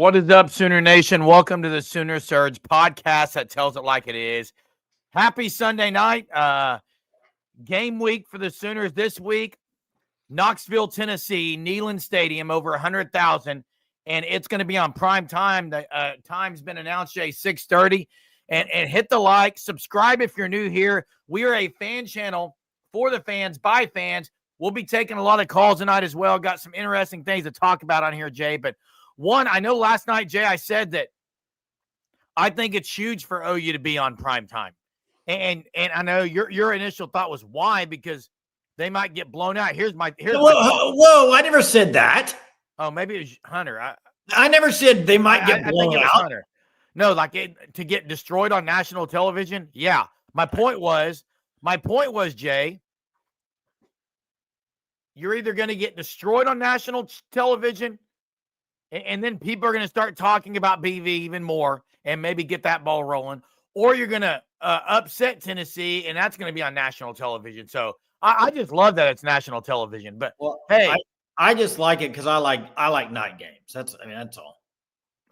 What is up, Sooner Nation? Welcome to the Sooner Surge podcast that tells it like it is. Happy Sunday night. Game week for the Sooners this week. Knoxville, Tennessee, Neyland Stadium, over 100,000. And it's going to be on prime time. The time's been announced, Jay, 6:30. And hit the like. Subscribe if you're new here. We are a fan channel for the fans, by fans. We'll be taking a lot of calls tonight as well. Got some interesting things to talk about on here, Jay. But one, I know last night, Jay, I said that I think it's huge for OU to be on prime time. And I know your initial thought was why, because they might get blown out. Whoa, I never said that. Oh, maybe it was Hunter. I never said they might get blown out. Hunter. No, to get destroyed on national television. Yeah. My point was, Jay, you're either going to get destroyed on national television, and then people are going to start talking about BV even more and maybe get that ball rolling, or you're going to upset Tennessee, and that's going to be on national television. So I just love that it's national television. But hey, I just like it because I like night games. That's all.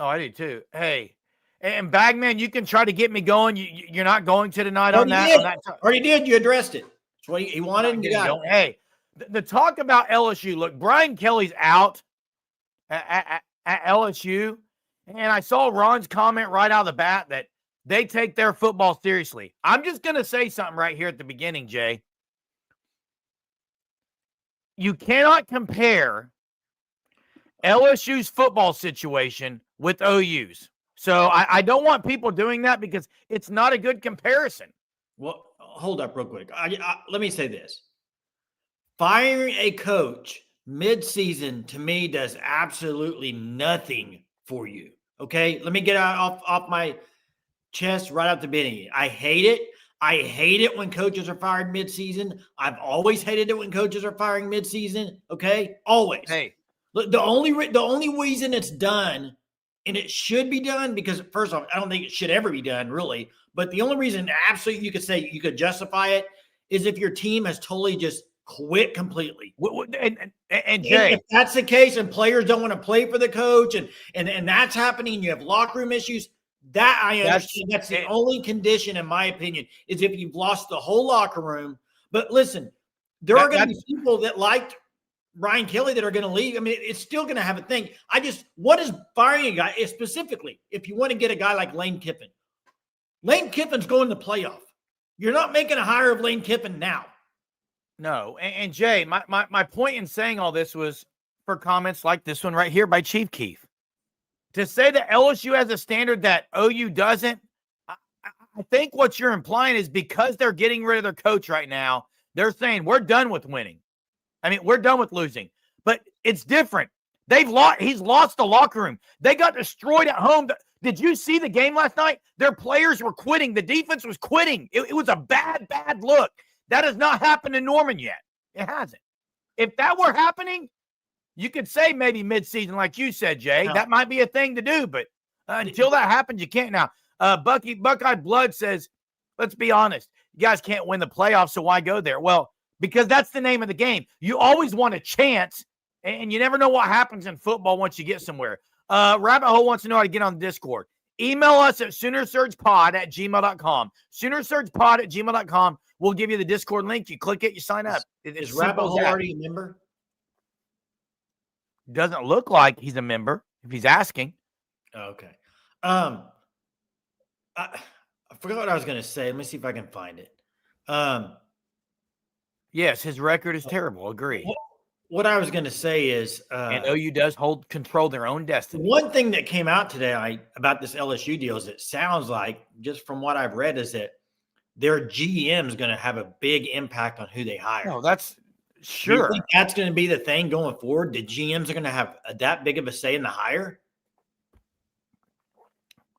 Oh, I do too. Hey, and Bagman, you can try to get me going. You're not going to tonight on that. Already did. You addressed it. That's what he wanted. And you got it. Hey, the talk about LSU. Look, Brian Kelly's out at LSU, and I saw Ron's comment right out of the bat that they take their football seriously. I'm just going to say something right here at the beginning, Jay. You cannot compare LSU's football situation with OU's. So I don't want people doing that because it's not a good comparison. Well, hold up real quick. Let me say this. Firing a coach mid-season, to me, does absolutely nothing for you. Okay? Let me get off my chest right out the beginning. I hate it. I hate it when coaches are fired mid-season. I've always hated it when coaches are firing mid-season. Okay? Always. Hey. Look, the only reason it's done, and it should be done, because first off, I don't think it should ever be done, really. But the only reason absolutely you could say you could justify it is if your team has totally just quit completely. And Jay, if that's the case and players don't want to play for the coach and that's happening, you have locker room issues, that I understand. That's the only condition, in my opinion, is if you've lost the whole locker room. But listen, there are going to be people that liked Brian Kelly that are going to leave. I mean, it's still going to have a thing. What is firing a guy specifically if you want to get a guy like Lane Kiffin? Lane Kiffin's going to playoff. You're not making a hire of Lane Kiffin now. No. And Jay, my point in saying all this was for comments like this one right here by Chief Keef. To say that LSU has a standard that OU doesn't, I think what you're implying is because they're getting rid of their coach right now, they're saying we're done with winning. I mean, we're done with losing. But it's different. He's lost the locker room. They got destroyed at home. Did you see the game last night? Their players were quitting. The defense was quitting. It was a bad look. That has not happened in Norman yet. It hasn't. If that were happening, you could say maybe midseason, like you said, Jay. No. That might be a thing to do, but until that happens, you can't. Now, Buckeye Blood says, let's be honest, you guys can't win the playoffs, so why go there? Well, because that's the name of the game. You always want a chance, and you never know what happens in football once you get somewhere. Rabbit Hole wants to know how to get on the Discord. Email us at SoonerSurgePod@gmail.com. SoonerSurgePod@gmail.com. We'll give you the Discord link. You click it, you sign up. Is Rabbit Hole already a member? Doesn't look like he's a member if he's asking. Okay. I forgot what I was going to say. Let me see if I can find it. Yes, his record is terrible. Agree. What I was going to say is, and OU does control their own destiny. One thing that came out today about this LSU deal is it sounds like, just from what I've read, is that their GM is going to have a big impact on who they hire. No, that's sure. Do you think that's going to be the thing going forward? The GMs are going to have that big of a say in the hire?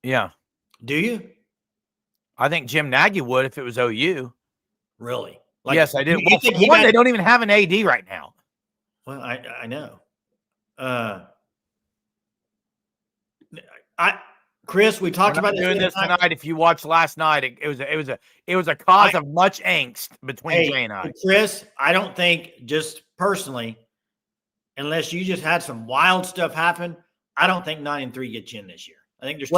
Yeah. Do you? I think Jim Nagy would if it was OU. Really? Yes, I do. Well, they don't even have an AD right now. Well, I know. Chris, we talked about doing this tonight. If you watched last night, it was a cause of much angst between Jay and I. Chris, I don't think, just personally, unless you just had some wild stuff happen, I don't think 9-3 gets you in this year. I think there's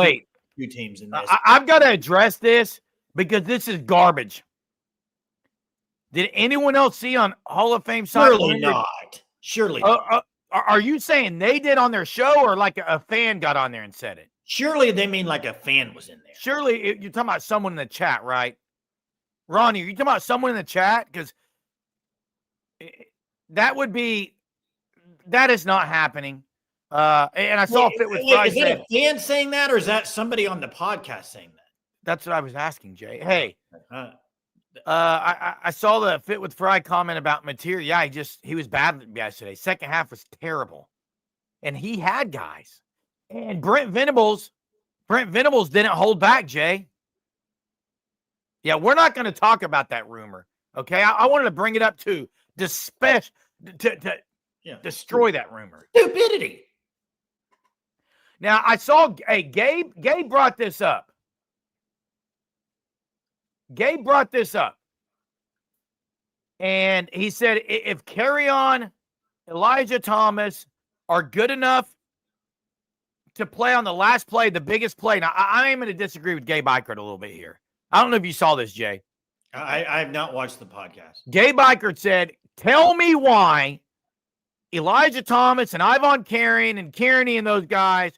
two teams in this. I've got to address this because this is garbage. Did anyone else see on Hall of Fame? Surely not. Surely not. Are you saying they did on their show, or like a fan got on there and said it? Surely they mean like a fan was in there. Surely you're talking about someone in the chat, right? Ronnie, are you talking about someone in the chat? Because that is not happening. And I saw Fit with Friday. Is that a fan saying that, or is that somebody on the podcast saying that? That's what I was asking, Jay. Hey, I saw the Fit with Fry comment about Mateer. Yeah, he was bad yesterday. Second half was terrible. And he had guys. And Brent Venables didn't hold back, Jay. Yeah, we're not going to talk about that rumor. Okay. I wanted to bring it up to destroy that rumor. Stupidity. Now I saw Gabe brought this up. And he said if Carry-On, Elijah Thomas are good enough to play on the last play, the biggest play. Now, I am going to disagree with Gabe Eichert a little bit here. I don't know if you saw this, Jay. I have not watched the podcast. Gabe Eichert said, tell me why Elijah Thomas and Ivan Carrion and Kearney and those guys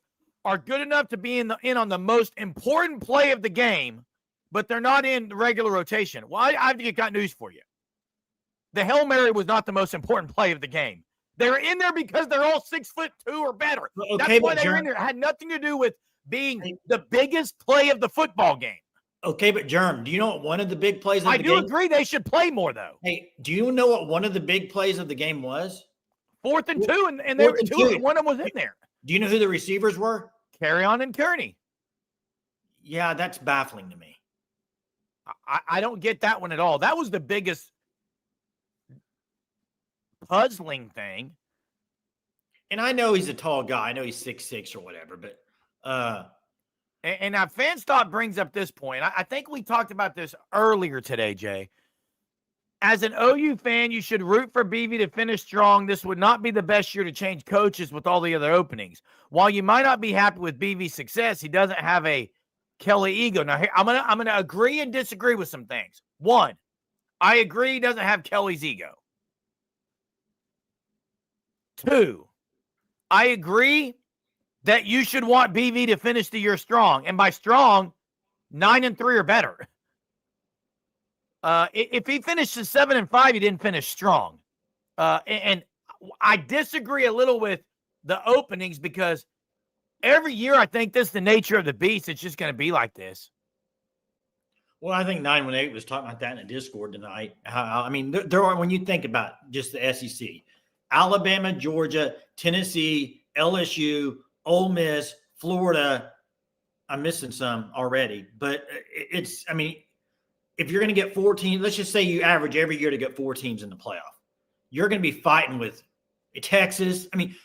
are good enough to be in on the most important play of the game, but they're not in the regular rotation. Well, I've got news for you. The Hail Mary was not the most important play of the game. They're in there because they're all 6'2" or better. Okay, that's why they were in there. It had nothing to do with being the biggest play of the football game. Okay, but Germ, do you know what one of the big plays of the game? I do agree they should play more, though. Hey, do you know what one of the big plays of the game was? 4th and 2, and they were two. One of them was in there. Do you know who the receivers were? Carry-On and Kearney. Yeah, that's baffling to me. I don't get that one at all. That was the biggest puzzling thing. And I know he's a tall guy. I know he's 6'6" or whatever, but and now Fanstop brings up this point. I think we talked about this earlier today, Jay. As an OU fan, you should root for BV to finish strong. This would not be the best year to change coaches with all the other openings. While you might not be happy with BV's success, he doesn't have a Kelly ego. Now, I'm gonna agree and disagree with some things. One, I agree he doesn't have Kelly's ego. Two, I agree that you should want BV to finish the year strong. And by strong, 9-3 or better. If he finishes 7-5, he didn't finish strong. And I disagree a little with the openings because every year I think this is the nature of the beast. It's just going to be like this. Well, I think 918 was talking about that in a Discord tonight. I mean, there are, when you think about just the SEC, Alabama, Georgia, Tennessee, LSU, Ole Miss, Florida. I'm missing some already, but it's, I mean, if you're going to get 14, let's just say you average every year to get 4 teams in the playoff, you're going to be fighting with Texas. I mean,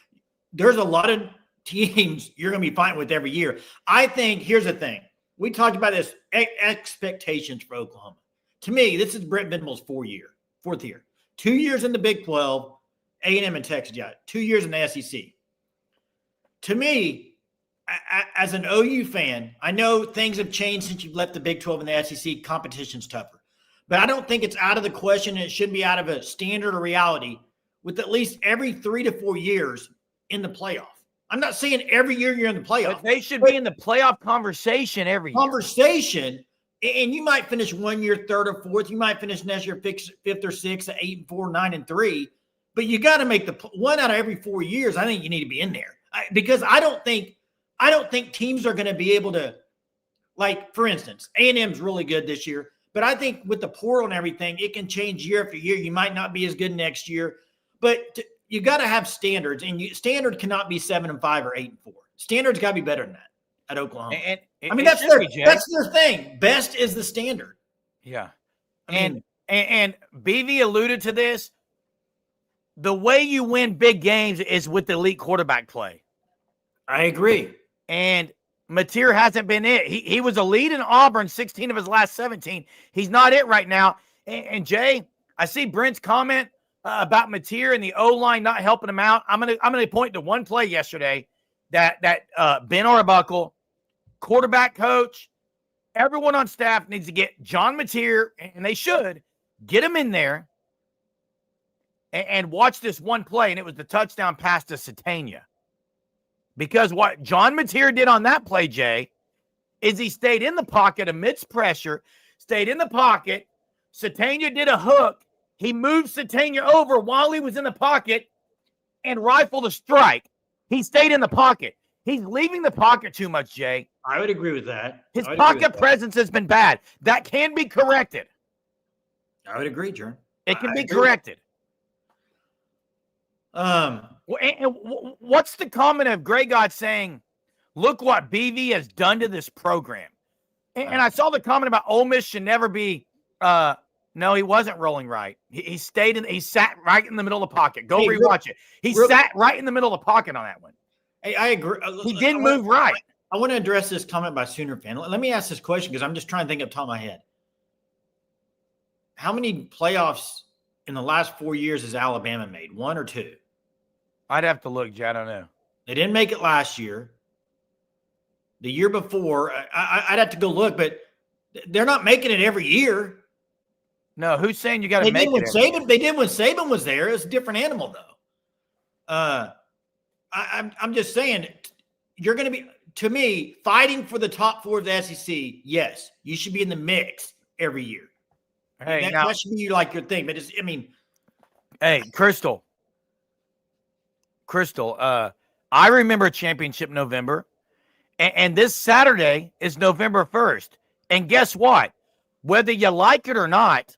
there's a lot of teams you're going to be fighting with every year. I think, here's the thing. We talked about this, expectations for Oklahoma. To me, this is Brent Venables' fourth year. 2 years in the Big 12, A&M and Texas, 2 years in the SEC. To me, as an OU fan, I know things have changed since you've left the Big 12 and the SEC. Competition's tougher. But I don't think it's out of the question, and it should be out of a standard or reality with at least every 3 to 4 years in the playoff. I'm not saying every year you're in the playoff. But they should be in the playoff conversation every year. And you might finish 1 year 3rd or 4th. You might finish next year 5th or 6th, 8-4, 9-3. But you got to make the one out of every 4 years. I think you need to be in there because I don't think teams are going to be able to, like, for instance, A&M's really good this year. But I think with the portal and everything, it can change year after year. You might not be as good next year. But you got to have standards, and standard cannot be 7-5 or 8-4. Standards got to be better than that at Oklahoma. That's their thing. Best is the standard. Yeah. And BV alluded to this. The way you win big games is with elite quarterback play. I agree. And Mateer hasn't been it. He was a lead in Auburn, 16 of his last 17. He's not it right now. And Jay, I see Brent's comment about Mateer and the O-line not helping him out. I'm gonna point to one play yesterday that Ben Arbuckle, quarterback coach, everyone on staff needs to get John Mateer, and they should get him in there and watch this one play, and it was the touchdown pass to Satania. Because what John Mateer did on that play, Jay, is he stayed in the pocket amidst pressure, stayed in the pocket. Satania did a hook. He moved Satania over while he was in the pocket and rifled a strike. He stayed in the pocket. He's leaving the pocket too much, Jay. I would agree with that. His pocket presence has been bad. That can be corrected. I would agree, Jerm. It can be corrected. And what's the comment of Grey God saying, look what BV has done to this program? And I saw the comment about Ole Miss should never be no, he wasn't rolling right. He sat right in the middle of the pocket. Go rewatch it. He sat right in the middle of the pocket on that one. Hey, I agree. He didn't move right. I want to address this comment by Sooner fan. Let me ask this question because I'm just trying to think up top of my head. How many playoffs in the last 4 years has Alabama made? 1 or 2? I'd have to look, Jay. I don't know. They didn't make it last year. The year before, I'd have to go look, but they're not making it every year. No, who's saying you got to make it? They did when Saban was there. It's a different animal, though. I'm just saying, you're going to be, to me, fighting for the top 4 of the SEC. Yes, you should be in the mix every year. Hey, that should be like your thing. But hey, Crystal. I remember Championship November, and this Saturday is November 1st. And guess what? Whether you like it or not,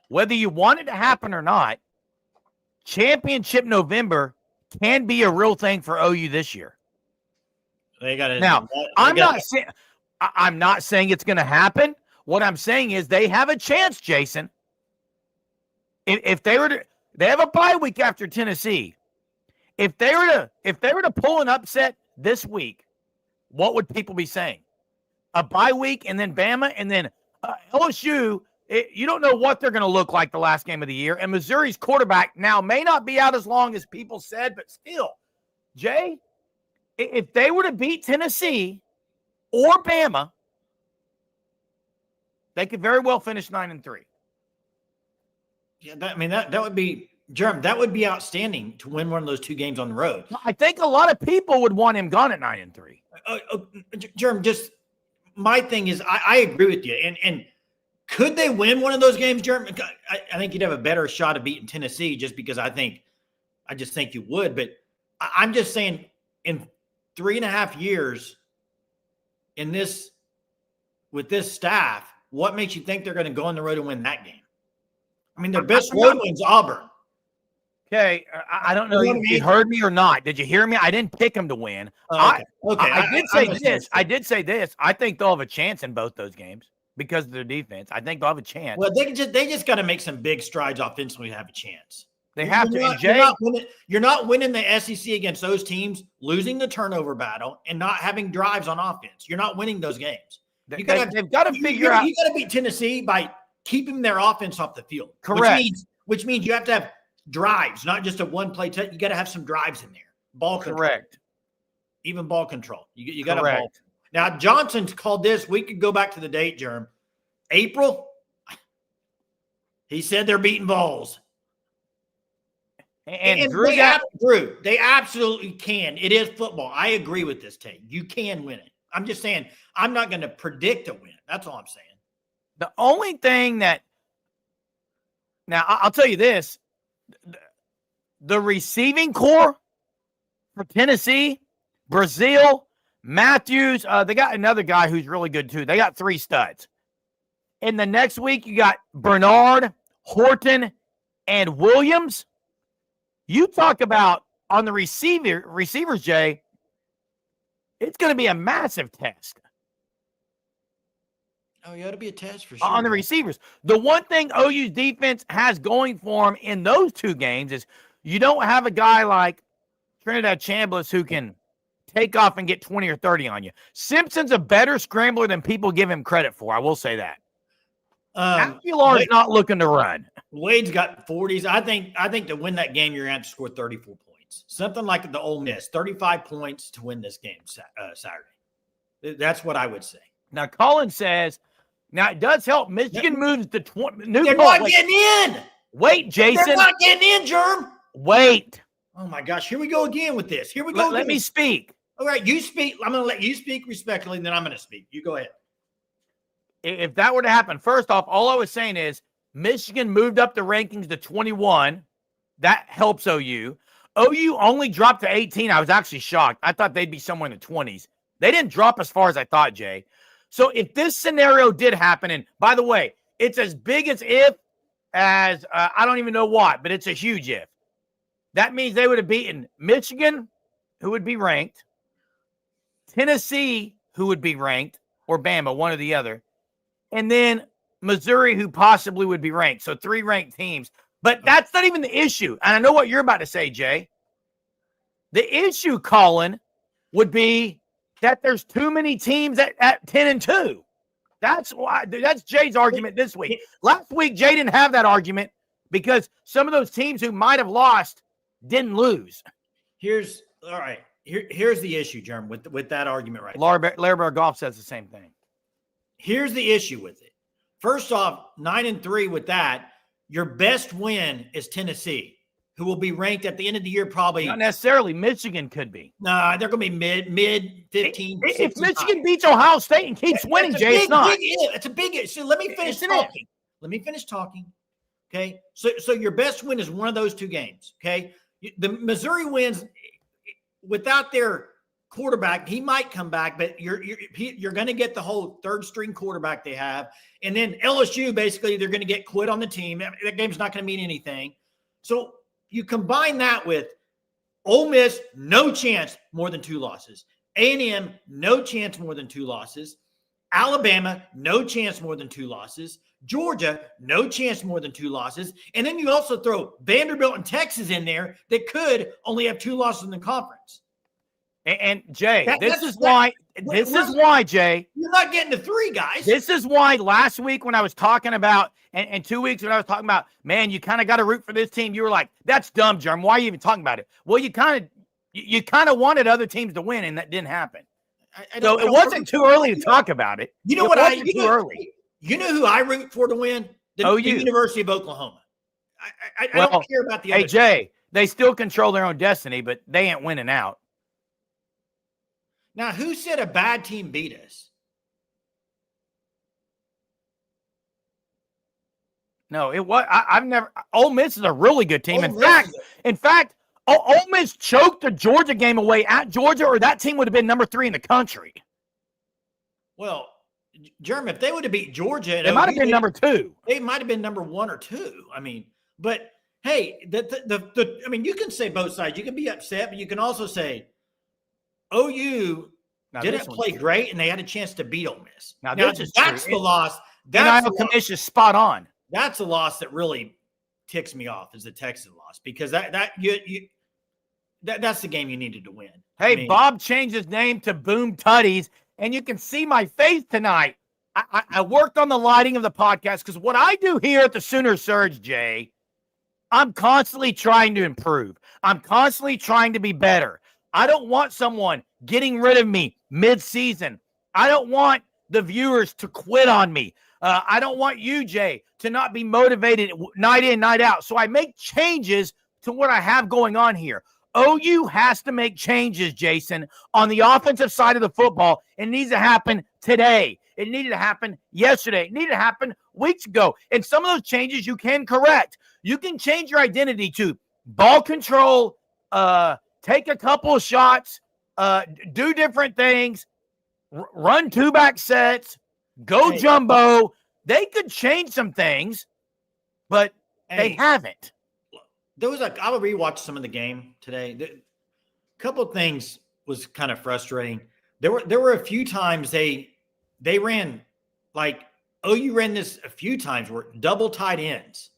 whether you want it to happen or not, Championship November can be a real thing for OU this year. I'm not saying it's going to happen. What I'm saying is they have a chance, Jason. If they were to, they have a bye week after Tennessee. If they were to pull an upset this week, what would people be saying? A bye week and then Bama and then LSU. You don't know what they're going to look like the last game of the year. And Missouri's quarterback now may not be out as long as people said, but still, Jay, if they were to beat Tennessee or Bama, they could very well finish 9-3. Yeah, that would be, Jerm, that would be outstanding to win one of those 2 games on the road. I think a lot of people would want him gone at 9-3. Jerm, just my thing is, I agree with you. And could they win one of those games, Jerm? I think you'd have a better shot of beating Tennessee just because I just think you would. But I'm just saying, in 3.5 years with this staff, what makes you think they're going to go on the road and win that game? I mean, their best road win's Auburn. Okay, I don't know if you heard me or not. Did you hear me? I didn't pick them to win. Okay. I did say this. I think they'll have a chance in both those games because of their defense. I think they'll have a chance. Well, they just got to make some big strides offensively to have a chance. They have to. You're not winning the SEC against those teams, losing the turnover battle, and not having drives on offense. You're not winning those games. They've got to figure out. You got to beat Tennessee by keeping their offense off the field. Correct. Which means you have to have drives, not just a one-play. You got to have some drives in there. Ball control. Correct. Even ball control. You got to ball. Now, Johnson's called this. We could go back to the date, Jerm. April. He said they're beating Vols. And Drew, they absolutely can. It is football. I agree with this take. You can win it. I'm just saying, I'm not going to predict a win. That's all I'm saying. The only thing that, now I'll tell you this, the receiving core for Tennessee, Brazil, Matthews, they got another guy who's really good too. They got 3 studs. In the next week, you got Bernard, Horton, and Williams. You talk about on the receivers, Jay, it's going to be a massive test. Oh, yeah, it'll be a test for sure. On the receivers. The one thing OU's defense has going for them in those 2 games is you don't have a guy like Trinidad Chambliss who can take off and get 20 or 30 on you. Simpson's a better scrambler than people give him credit for. I will say that. Aguilar's not looking to run. Wade's got 40s. I think to win that game, you're going to have to score 34 points. points, something like the Ole Miss, 35 points to win this game Saturday. That's what I would say. Now, Colin says, now it does help. Michigan moves to 20. They're not getting in. Wait, Jason. They're not getting in, Germ. Wait. Oh, my gosh. Here we go again with this. Here we go. Let me speak. All right, you speak. I'm going to let you speak respectfully, and then I'm going to speak. You go ahead. If that were to happen, first off, all I was saying is Michigan moved up the rankings to 21. That helps OU. OU only dropped to 18. I was actually shocked. I thought they'd be somewhere in the 20s. They didn't drop as far as I thought, Jay. So if this scenario did happen, and by the way, it's as big as if as I don't even know what, but it's a huge if. That means they would have beaten Michigan, who would be ranked, Tennessee, who would be ranked, or Bama, one or the other, and then Missouri, who possibly would be ranked. So 3 ranked teams. But that's not even the issue. And I know what you're about to say, Jay. The issue, Colin, would be that there's too many teams at 10-2. That's why. That's Jay's argument this week. Last week, Jay didn't have that argument because some of those teams who might have lost didn't lose. Here's the issue, Jerm, with that argument right there. Larry Goff says the same thing. Here's the issue with it. First off, 9-3 with that, your best win is Tennessee, who will be ranked at the end of the year probably. Not necessarily. Michigan could be. Nah, they're going to be mid 15. If Michigan beats Ohio State and keeps winning, Jay, it's not. It's a big issue. So let me finish talking. Let me finish talking. Okay. So your best win is one of those 2 games. Okay. The Missouri wins without their quarterback. He might come back, but you're going to get the whole 3rd string quarterback they have. And then LSU, basically, they're going to get quit on the team. That game's not going to mean anything. So you combine that with Ole Miss, no chance more than 2 losses. A&M, no chance more than 2 losses. Alabama, no chance more than 2 losses. Georgia, no chance more than 2 losses. And then you also throw Vanderbilt and Texas in there that could only have 2 losses in the conference. And Jay, this is why, Jay. You're not getting to 3, guys. This is why last week when I was talking about, and 2 weeks when I was talking about, man, you kind of got to root for this team. You were like, that's dumb, Jerm. Why are you even talking about it? Well, you kind of wanted other teams to win, and that didn't happen. So it wasn't too early to talk about it. You know what? Early. You know who I root for to win? The University of Oklahoma. I don't care about the other. Hey, Jay, they still control their own destiny, but they ain't winning out. Now, who said a bad team beat us? No, it was. I've never. Ole Miss is a really good team. In fact, Ole Miss choked the Georgia game away at Georgia, or that team would have been number 3 in the country. Well, Jeremy, if they would have beat Georgia, they might have been number 2. They might have been number 1 or 2. I mean, but hey, I mean, you can say both sides. You can be upset, but you can also say OU didn't play great, and they had a chance to beat Ole Miss. Now that's the loss. That's the commission is spot on. That's a loss that really ticks me off, is the Texas loss, because that's the game you needed to win. Hey, Bob changed his name to Boom Tutties, and you can see my face tonight. I worked on the lighting of the podcast because what I do here at the Sooner Surge, Jay, I'm constantly trying to improve. I'm constantly trying to be better. I don't want someone getting rid of me mid-season. I don't want the viewers to quit on me. I don't want you, Jay, to not be motivated night in, night out. So I make changes to what I have going on here. OU has to make changes, Jason, on the offensive side of the football. It needs to happen today. It needed to happen yesterday. It needed to happen weeks ago. And some of those changes you can correct. You can change your identity to ball control, take a couple of shots, do different things, run 2-back sets, go jumbo. They could change some things, but they haven't. There was I would rewatch some of the game today. A couple of things was kind of frustrating. There were a few times they ran, like OU ran this a few times where double tight ends.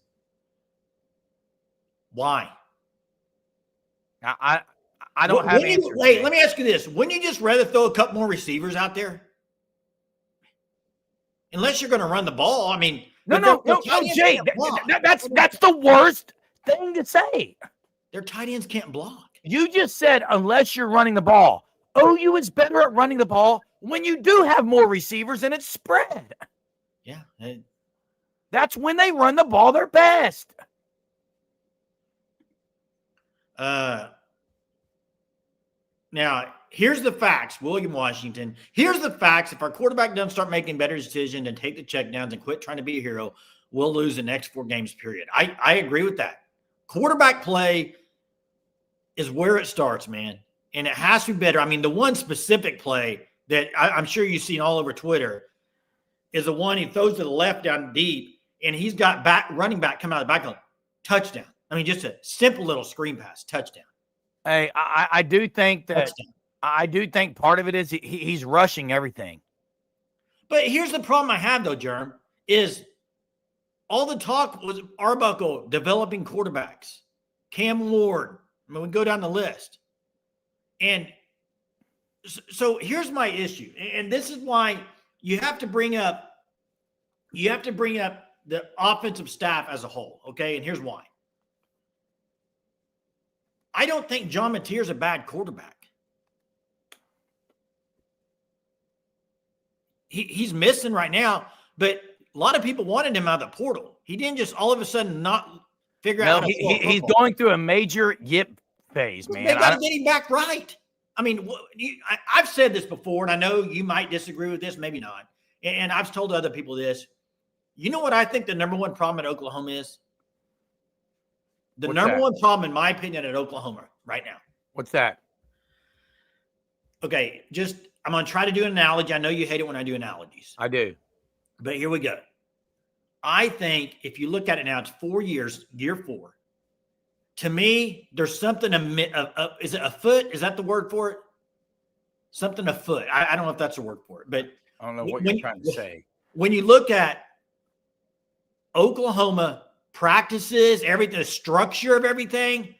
Why? I don't have answers. Wait, let me ask you this. Wouldn't you just rather throw a couple more receivers out there? Unless you're going to run the ball. I mean, no, Jay, that's the worst thing to say. Their tight ends can't block. You just said unless you're running the ball. OU is better at running the ball when you do have more receivers and it's spread. Yeah. That's when they run the ball their best. Now, here's the facts, William Washington. Here's the facts. If our quarterback doesn't start making better decisions and take the checkdowns and quit trying to be a hero, we'll lose the next 4 games, period. I agree with that. Quarterback play is where it starts, man. And it has to be better. I mean, the one specific play that I'm sure you've seen all over Twitter is the one he throws to the left down deep, and he's got running back come out of the back, touchdown. I mean, just a simple little screen pass, touchdown. Hey, I do think that Touchdown. I do think part of it is he's rushing everything. But here's the problem I have, though, Jerm, is all the talk was Arbuckle developing quarterbacks, Cam Ward. I mean, we go down the list. And so here's my issue. And this is why you have to bring up the offensive staff as a whole, okay? And here's why. I don't think John Mateer's a bad quarterback. He's missing right now, but a lot of people wanted him out of the portal. He didn't just all of a sudden not figure out. He's going through a major yip phase, man. They got to get him back right. I mean, I've said this before, and I know you might disagree with this, maybe not. And I've told other people this. You know what I think the number one problem at Oklahoma is? The number one problem, in my opinion, at Oklahoma right now. What's that? Okay, I'm going to try to do an analogy. I know you hate it when I do analogies. I do. But here we go. I think if you look at it now, it's 4 years, year 4. To me, there's something, is it a foot? Is that the word for it? Something afoot. I don't know if that's a word for it. But I don't know what you're trying to say. When you look at Oklahoma practices, everything, the structure of everything,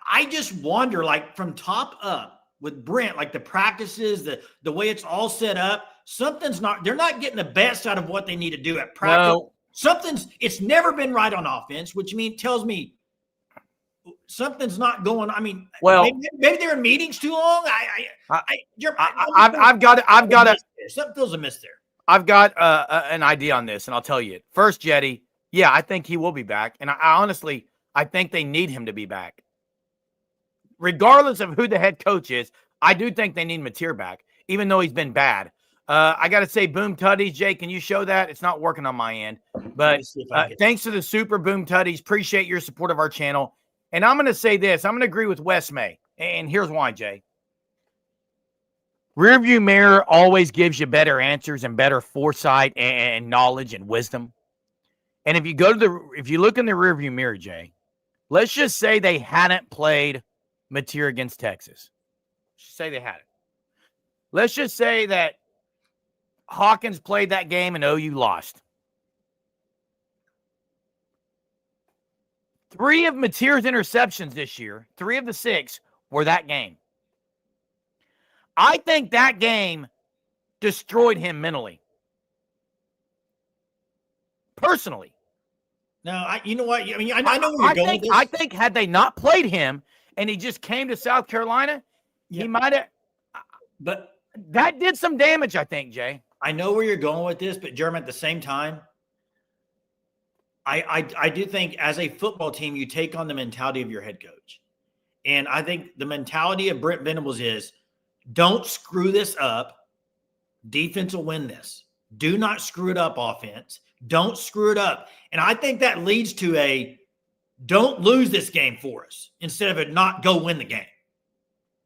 I just wonder, like from top up with Brent, like the practices, the way it's all set up, they're not getting the best out of what they need to do at practice. No. It's never been right on offense, which tells me something's not going. I mean, well, maybe they're in meetings too long. I've got something feels amiss there. I've got an idea on this, and I'll tell you it. First, Jetty, yeah, I think he will be back. And I honestly think they need him to be back. Regardless of who the head coach is, I do think they need Mateer back, even though he's been bad. I got to say, Boom Tutties, Jay, can you show that? It's not working on my end. But thanks to the super Boom Tutties. Appreciate your support of our channel. And I'm going to say this. I'm going to agree with Wes May. And here's why, Jay. Rearview mirror always gives you better answers and better foresight and knowledge and wisdom. And if you look in the rearview mirror, Jay, let's just say they hadn't played Mateer against Texas. Let's just say they hadn't. Let's just say that Hawkins played that game and OU lost. 3 of Mateer's interceptions this year, 3 of the 6 were that game. I think that game destroyed him mentally. Personally. No, you know what? I mean, I know where you're going with this. I think had they not played him and he just came to South Carolina, he might have. But that did some damage, I think, Jay. I know where you're going with this, but Jeremy, at the same time, I do think as a football team, you take on the mentality of your head coach. And I think the mentality of Brent Venables is, don't screw this up. Defense will win this. Do not screw it up, offense. Don't screw it up. And I think that leads to don't lose this game for us instead of not go win the game.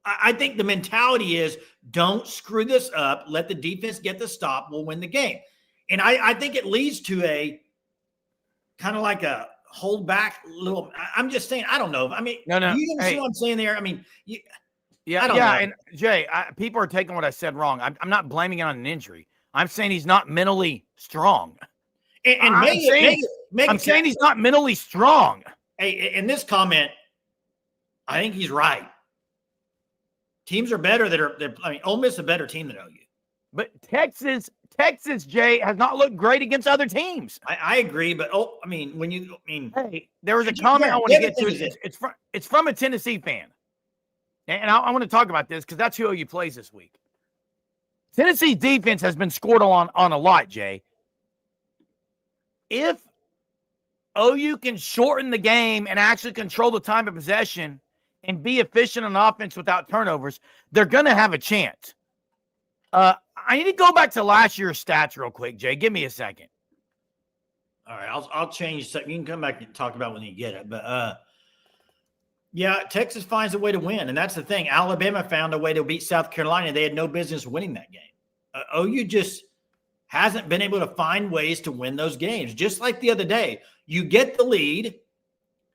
I think the mentality is don't screw this up. Let the defense get the stop. We'll win the game. And I think it leads to a kind of like a hold back little. I'm just saying, I don't know. I mean, no. You see what I'm saying there? I mean, yeah. And Jay, people are taking what I said wrong. I'm not blaming it on an injury. I'm saying he's not mentally strong. And I'm saying he's not mentally strong. Hey, in this comment, I think he's right. Teams are better Ole Miss is a better team than OU. But Texas Texas, Jay, has not looked great against other teams. I agree, but hey, there was a comment I want to get to. It's from a Tennessee fan, and I want to talk about this because that's who OU plays this week. Tennessee's defense has been scored on a lot, Jay. If OU can shorten the game and actually control the time of possession and be efficient on offense without turnovers, they're going to have a chance. I need to go back to last year's stats real quick, Jay. Give me a second. All right, I'll change. You can come back and talk about when you get it. But, yeah, Texas finds a way to win, and that's the thing. Alabama found a way to beat South Carolina. They had no business winning that game. OU just hasn't been able to find ways to win those games. Just like the other day, you get the lead.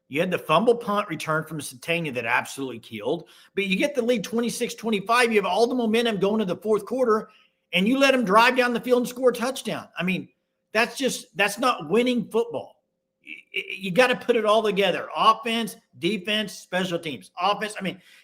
You had the fumble punt return from Satania that absolutely killed. But you get the lead 26-25. You have all the momentum going to the fourth quarter, and you let them drive down the field and score a touchdown. I mean, that's not winning football. You got to put it all together. Offense, defense, special teams. Offense,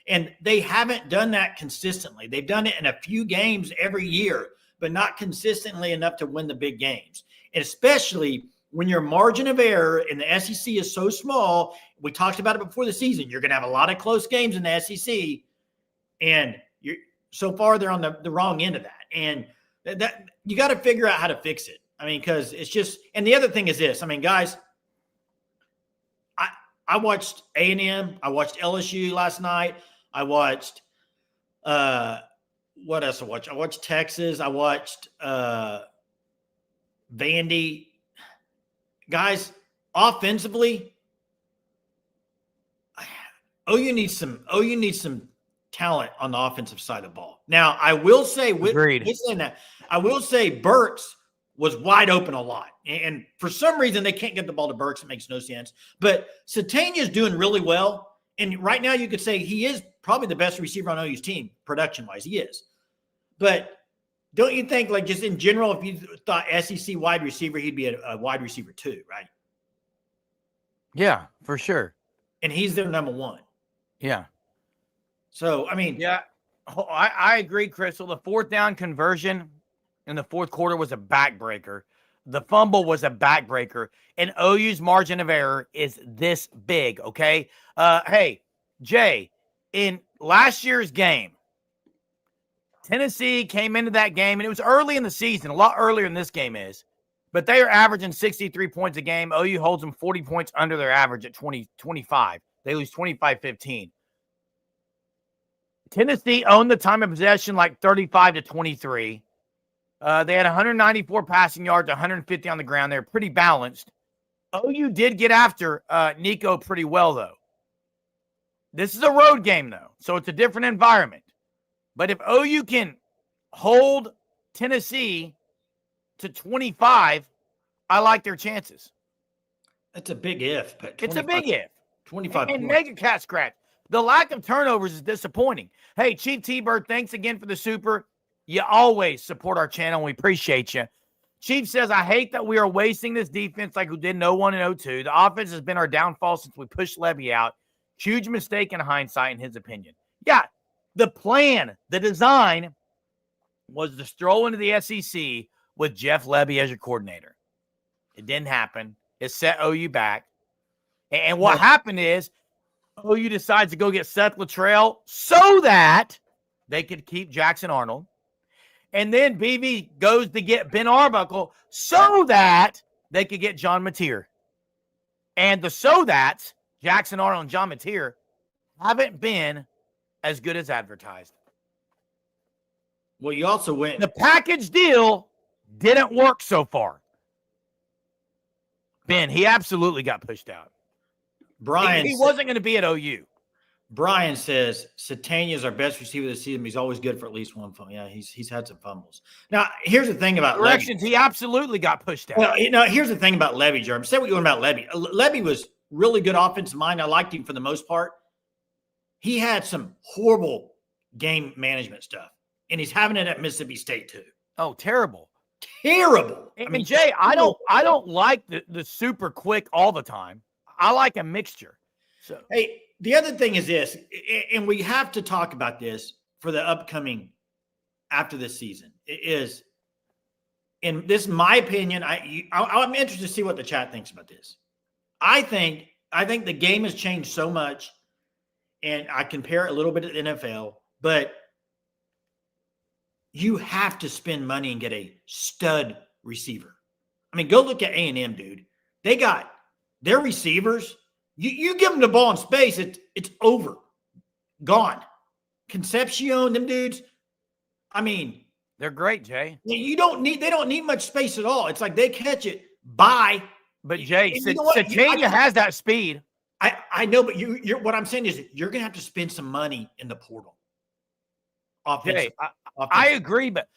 and they haven't done that consistently. They've done it in a few games every year, but not consistently enough to win the big games. And especially when your margin of error in the SEC is so small, we talked about it before the season, you're going to have a lot of close games in the SEC, and so far they're on the wrong end of that. And that you got to figure out how to fix it. Because it's just – and the other thing is this. Guys, I watched A&M. I watched LSU last night. I watched what else I watched? I watched Texas. I watched Vandy. Guys, offensively, OU needs some talent on the offensive side of the ball. Now, I will say with saying that, I will say Burks was wide open a lot. And for some reason, they can't get the ball to Burks. It makes no sense. But Satania is doing really well. And right now, you could say he is probably the best receiver on OU's team, production-wise. He is. But don't you think, like, just in general, if you thought SEC wide receiver, he'd be a wide receiver too, right? Yeah, for sure. And he's their number one. Yeah. So, Yeah, I agree, Crystal. The fourth down conversion in the fourth quarter was a backbreaker. The fumble was a backbreaker. And OU's margin of error is this big, okay? Hey, Jay, in last year's game, Tennessee came into that game, and it was early in the season, a lot earlier than this game is, but they are averaging 63 points a game. OU holds them 40 points under their average at 25. They lose 25-15. Tennessee owned the time of possession like 35-23. They had 194 passing yards, 150 on the ground. They're pretty balanced. OU did get after Nico pretty well, though. This is a road game, though, so it's a different environment. But if OU can hold Tennessee to 25, I like their chances. That's a big if. But it's a big if. 25 and mega cat scratch. The lack of turnovers is disappointing. Hey, Chief T-Bird, thanks again for the super. You always support our channel, and we appreciate you. Chief says, I hate that we are wasting this defense like we did in 01 and 02. The offense has been our downfall since we pushed Levy out. Huge mistake in hindsight, in his opinion. Yeah, the plan, the design was to stroll into the SEC with Jeff Levy as your coordinator. It didn't happen. It set OU back. And what happened is OU decides to go get Seth Luttrell so that they could keep Jackson Arnold. And then BB goes to get Ben Arbuckle so that they could get John Mateer. And the so that's Jackson Arnold and John Mateer haven't been as good as advertised. Well, you also went. The package deal didn't work so far. Ben, he absolutely got pushed out. Brian, he wasn't going to be at OU. Brian says Satania is our best receiver this season. He's always good for at least one fumble. Yeah, he's had some fumbles. Now, here's the thing about corrections. Levy. He absolutely got pushed out. Well, here's the thing about Levy, Jeremy. Say what you want about Levy. Levy was really good offensive mind. I liked him for the most part. He had some horrible game management stuff, and he's having it at Mississippi State too. Oh, terrible. Terrible. I mean, Jay, I don't like the super quick all the time. I like a mixture. So hey, the other thing is this, and we have to talk about this for the upcoming after this season, is and this is my opinion. I'm interested to see what the chat thinks about this. I think the game has changed so much, and I compare it a little bit to the NFL, but you have to spend money and get a stud receiver. I mean, go look at A&M, dude. They got their receivers. You give them the ball in space, it's over. Gone. Concepcion, them dudes. I mean, they're great, Jay. They don't need much space at all. It's like they catch it. Bye. But Jay, Satania has that speed. I know, but you're what I'm saying is you're gonna have to spend some money in the portal. Jay, I agree, but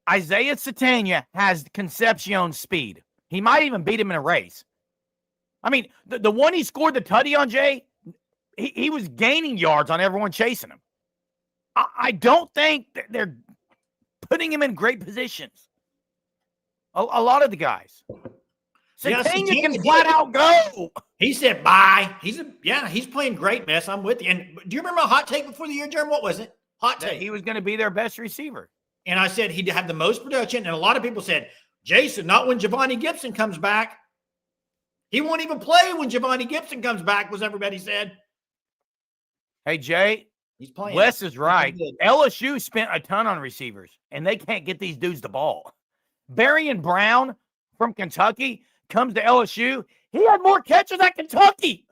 Isaiah Satania has Concepcion speed. He might even beat him in a race. I mean, the one he scored the tutty on, Jay, he was gaining yards on everyone chasing him. I don't think that they're putting him in great positions. A lot of the guys. Satania can flat out go. He said bye. He's playing great, Mess. I'm with you. And do you remember a hot take before the year, Jeremy? What was it? Hot take. He was going to be their best receiver. And I said he'd have the most production. And a lot of people said, Jason, not when Javonte Gibson comes back. He won't even play when Javonte Gibson comes back, was everybody said. Hey, Jay. He's playing. Wes is right. LSU spent a ton on receivers, and they can't get these dudes the ball. Barrion Brown from Kentucky comes to LSU. He had more catches at Kentucky.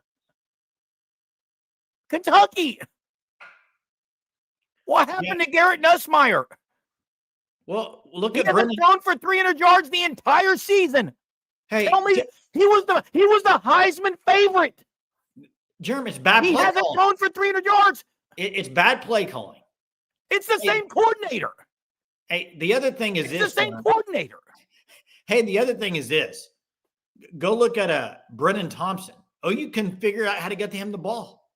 What happened to Garrett Nussmeier? Well, look he at hasn't thrown for 300 yards the entire season. Hey, tell me he was the Heisman favorite. Jeremy, it's bad play calling. He hasn't thrown for 300 yards. It's bad play calling. It's the same coordinator. Hey, the other thing is it's the same coordinator. Hey, the other thing is this. Go look at Brennan Thompson. Oh, you can figure out how to get to him the ball.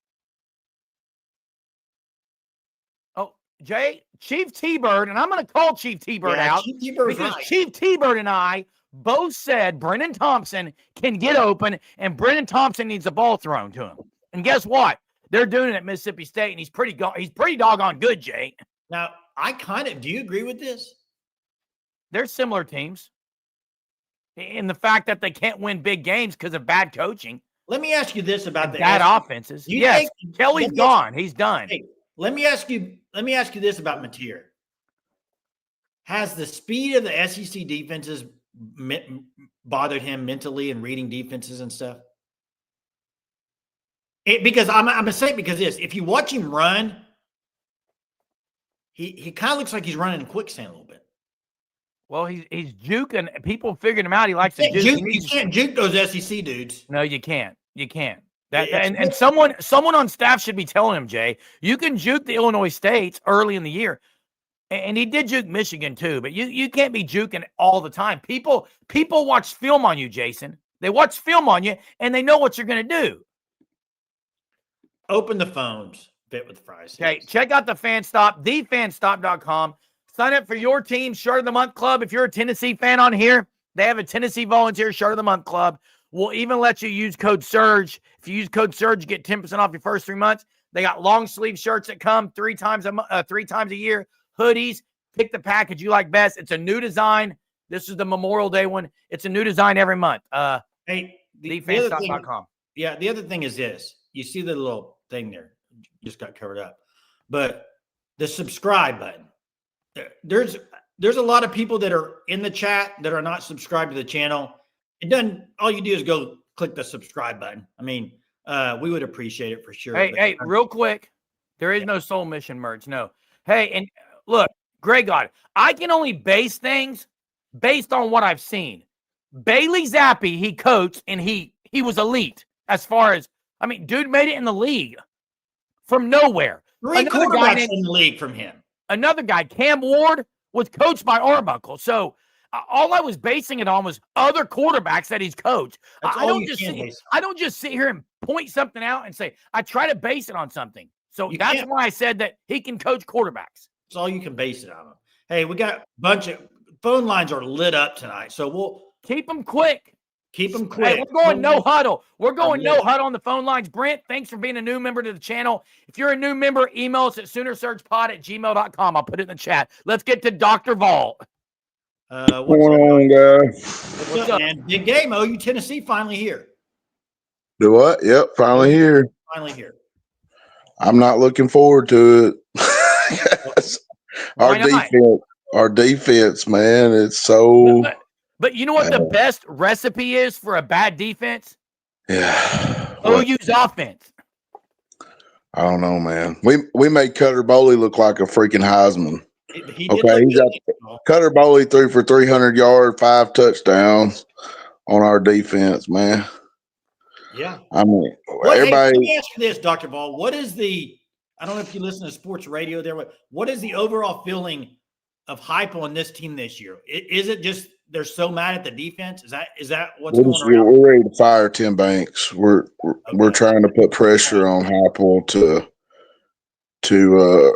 Oh, Jay, Chief T-Bird, and I'm going to call Chief T-Bird out because Chief T-Bird and I both said Brennan Thompson can get open and Brennan Thompson needs the ball thrown to him. And guess what? They're doing it at Mississippi State, and he's pretty doggone good, Jay. Now, do you agree with this? They're similar teams in the fact that they can't win big games because of bad coaching. Let me ask you this about the bad offenses. Yes, Kelly's gone. He's done. Hey, let me ask you this about Mateer. Has the speed of the SEC defenses bothered him mentally and reading defenses and stuff? Because I'm going to say it because if you watch him run, he kind of looks like he's running in quicksand a little bit. Well, he's juking. People figured him out. He likes to juke. You can't juke those SEC dudes. No, you can't. You can't. And someone on staff should be telling him, Jay, you can juke the Illinois States early in the year. And he did juke Michigan too, but you can't be juking all the time. People watch film on you, Jason. They watch film on you, and they know what you're going to do. Open the phones. Fit with Fries. Okay, check out the FanStop, thefanstop.com. Sign up for your team Shirt of the Month Club. If you're a Tennessee fan on here, they have a Tennessee Volunteer Shirt of the Month Club. We'll even let you use code SURGE. If you use code SURGE, you get 10% off your first 3 months. They got long sleeve shirts that come three times a year. Hoodies. Pick the package you like best. It's a new design. This is the Memorial Day one. It's a new design every month. thefanstop.com. Yeah, the other thing is this. You see the little thing there. Just got covered up. But the subscribe button. There's a lot of people that are in the chat that are not subscribed to the channel. All you do is go click the subscribe button. I mean, we would appreciate it for sure. Hey, real quick. There is no Soul Mission merch. No. Hey, and look, Greg got it. I can only base things based on what I've seen. Bailey Zappi, he coached, and he was elite as far as, dude made it in the league from nowhere. 3 quarterbacks in the league from him. Another guy, Cam Ward, was coached by Arbuckle. So all I was basing it on was other quarterbacks that he's coached. I don't just sit here and point something out and say, I try to base it on something. So that's why I said that he can coach quarterbacks. That's all you can base it on. Hey, we got a bunch of phone lines are lit up tonight. So we'll keep them quick. Keep them quick. Hey, we're going no huddle. We're going no huddle on the phone lines. Brent, thanks for being a new member to the channel. If you're a new member, email us at SoonerSurgePod@gmail.com. I'll put it in the chat. Let's get to Dr. Vol. What's going on, guys? What's up, man? Big game. OU Tennessee finally here. Do what? Yep, finally here. Finally here. I'm not looking forward to it. Our defense, man, it's so. But you know what the best recipe is for a bad defense? Yeah. OU's offense. I don't know, man. We made Cutter Boley look like a freaking Heisman. He did look good. Cutter Boley threw for 300 yards, 5 touchdowns on our defense, man. Yeah. I mean, everybody. Hey, let me ask you this, Dr. Ball. What is I don't know if you listen to sports radio there, but what is the overall feeling of hype on this team this year? Is it just they're so mad at the defense? Is that what's going on? We're ready to fire Tim Banks. We're trying to put pressure on Heupel to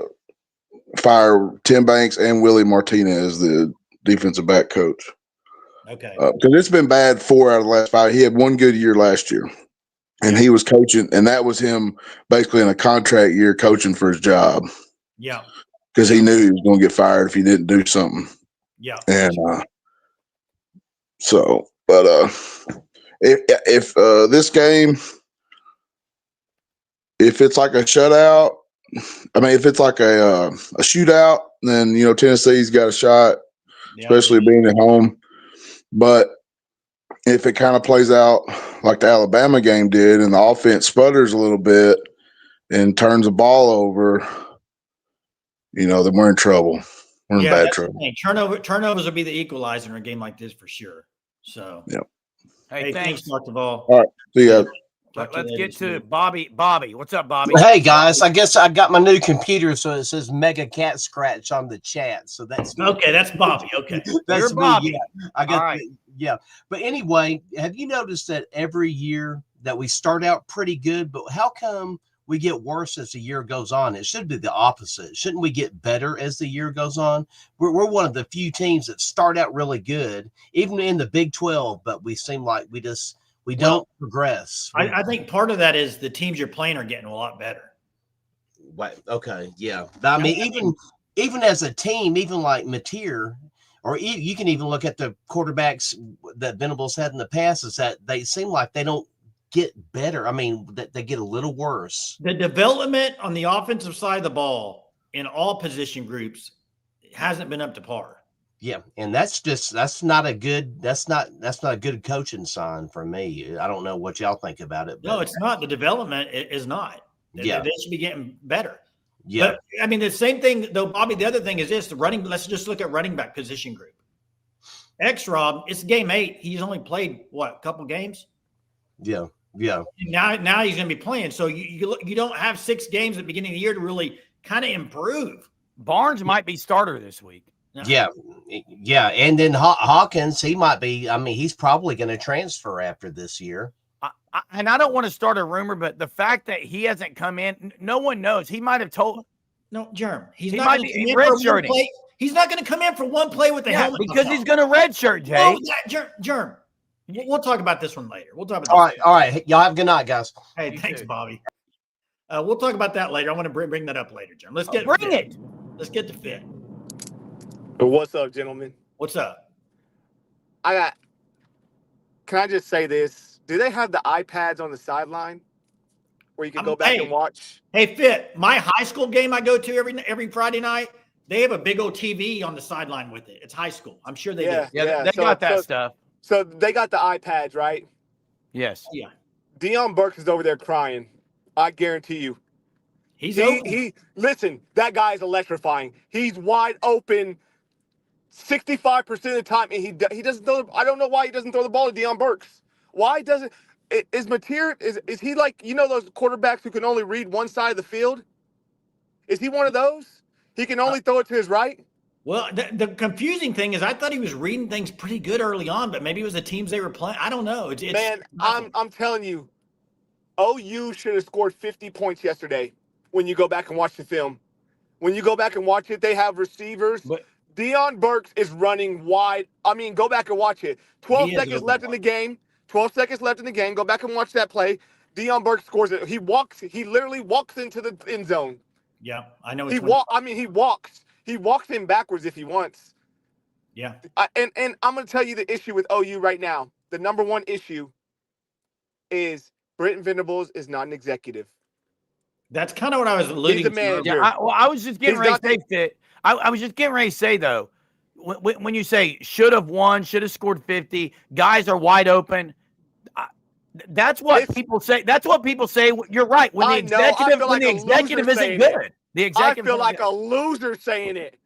fire Tim Banks and Willie Martinez, the defensive back coach. Okay. Because it's been bad 4 out of the last 5. He had one good year last year, and he was coaching, and that was him basically in a contract year coaching for his job. Yeah. Because he knew he was going to get fired if he didn't do something. Yeah. And if this game, if it's like a shutout, if it's like a shootout, then Tennessee's got a shot, especially being at home. But if it kind of plays out like the Alabama game did, and the offense sputters a little bit and turns the ball over, then we're in trouble. We're in bad trouble. Turnovers will be the equalizer in a game like this for sure. So, yeah. Hey, thanks, Dr. Ball. All right, see you guys. Let's get to Bobby. Bobby, what's up, Bobby? Hey guys, I guess I got my new computer, so it says Mega Cat Scratch on the chat. So that's me. Okay. That's Bobby. Okay, that's You're me. Bobby. Yeah, I got yeah. But anyway, have you noticed that every year that we start out pretty good, but how come we get worse as the year goes on? It should be the opposite. Shouldn't we get better as the year goes on? We're one of the few teams that start out really good, even in the Big 12, but we seem like we don't progress. I think part of that is the teams you're playing are getting a lot better. Okay, yeah. I mean, even as a team, even like Mateer, or you can even look at the quarterbacks that Venables had in the past, is that they seem like they don't get better. I mean, that they get a little worse. The development on the offensive side of the ball in all position groups hasn't been up to par. Yeah, and that's not a good coaching sign for me. I don't know what y'all think about it. No, it's not. The development is not. Yeah, they should be getting better. Yeah, but the same thing though, Bobby. The other thing is this: Let's just look at running back position group. Rob, it's game 8. He's only played a couple games. Yeah. Now he's going to be playing. So you don't have 6 games at the beginning of the year to really kind of improve. Barnes might be starter this week. Yeah. And then Hawkins, he might be. I mean, he's probably going to transfer after this year. And I don't want to start a rumor, but the fact that he hasn't come in, no one knows. He might have told. No, Germ. He's he not might going be redshirting. He's not going to come in for one play with the helmet because he's going to redshirt, Jay. Oh, Germ. We'll talk about this one later. We'll talk about all right. Y'all have a good night, guys. Hey, thanks, Bobby. We'll talk about that later. I want to bring that up later, Germ. Let's get Let's get to Fit. What's up, gentlemen? What's up? Can I just say this? Do they have the iPads on the sideline where you can go back and watch? Hey, Fit, my high school game I go to every Friday night, they have a big old TV on the sideline with it. It's high school. I'm sure they do. Yeah, they got that stuff. So they got the iPads, right? Yes. Yeah. Deion Burks is over there crying. I guarantee you. Listen, that guy is electrifying. He's wide open 65% of the time, and he doesn't throw. I don't know why he doesn't throw the ball to Deion Burks. Why doesn't is Mateer is he like those quarterbacks who can only read one side of the field? Is he one of those? He can only throw it to his right. Well, the confusing thing is I thought he was reading things pretty good early on, but maybe it was the teams they were playing. I don't know. Man, I'm telling you, OU should have scored 50 points yesterday. When you go back and watch the film, when you go back and watch it, they have receivers. But Deion Burks is running wide. I mean, go back and watch it. 12 seconds left in the game. 12 seconds left in the game. Go back and watch that play. Deion Burks scores it. He literally walks into the end zone. Yeah, I know. He walks. He walks him backwards if he wants. Yeah. And I'm going to tell you the issue with OU right now. The number one issue is Britton Venables is not an executive. That's kind of what I was alluding He's a to. manager. Yeah, I was just getting ready to say that. I was just getting ready to say, though, when you say should have won, should have scored 50, guys are wide open. That's what people say. That's what people say. You're right. When the executive isn't good, the executive. I feel like a loser saying it.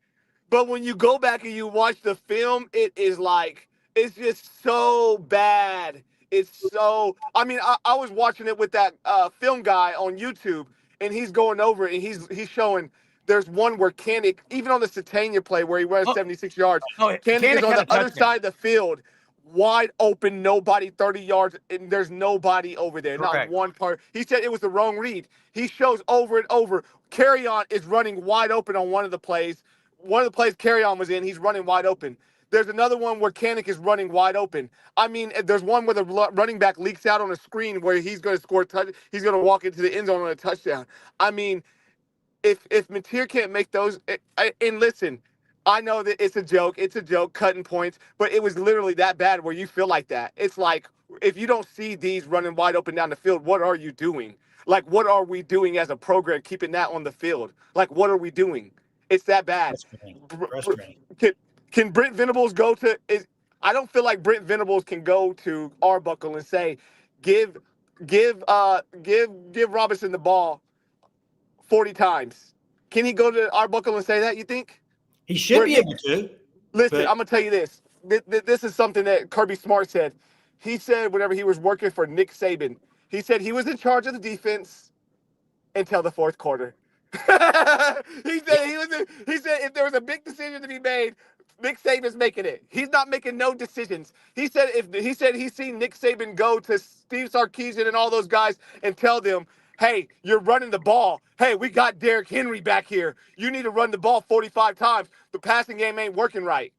But when you go back and you watch the film, it is like, it's just so bad. It's so, I mean, I was watching it with that film guy on YouTube, and he's going over it, and he's showing there's one where Kanik, even on the Satania play where he runs 76 yards, Kanik is on the other side of the field, wide open, nobody 30 yards, and there's nobody over there. Correct. Not one part. He said it was the wrong read. He shows over and over. Carry-on is running wide open on one of the plays. One of the plays Carry-on was in, he's running wide open. There's another one where Kanik is running wide open. I mean, there's one where the running back leaks out on a screen where he's going to score he's going to walk into the end zone on a touchdown. I mean, if Mateer can't make those, and listen, I know that it's a joke, cutting points, but it was literally that bad where you feel like that. It's like, if you don't see these running wide open down the field, what are you doing? Like, what are we doing as a program keeping that on the field? Like, what are we doing? It's that bad. Frustrating. Can Brent Venables go to – I don't feel like Brent Venables can go to Arbuckle and say, give Robinson the ball 40 times. Can he go to Arbuckle and say that, you think? He should be able to. Listen, I'm going to tell you this. This is something that Kirby Smart said. He said whenever he was working for Nick Saban, he said he was in charge of the defense until the fourth quarter. He said if there was a big decision to be made, Nick Saban's making it. He's not making no decisions. He said he's seen Nick Saban go to Steve Sarkisian and all those guys and tell them, hey, you're running the ball. Hey, we got Derrick Henry back here. You need to run the ball 45 times. The passing game ain't working right.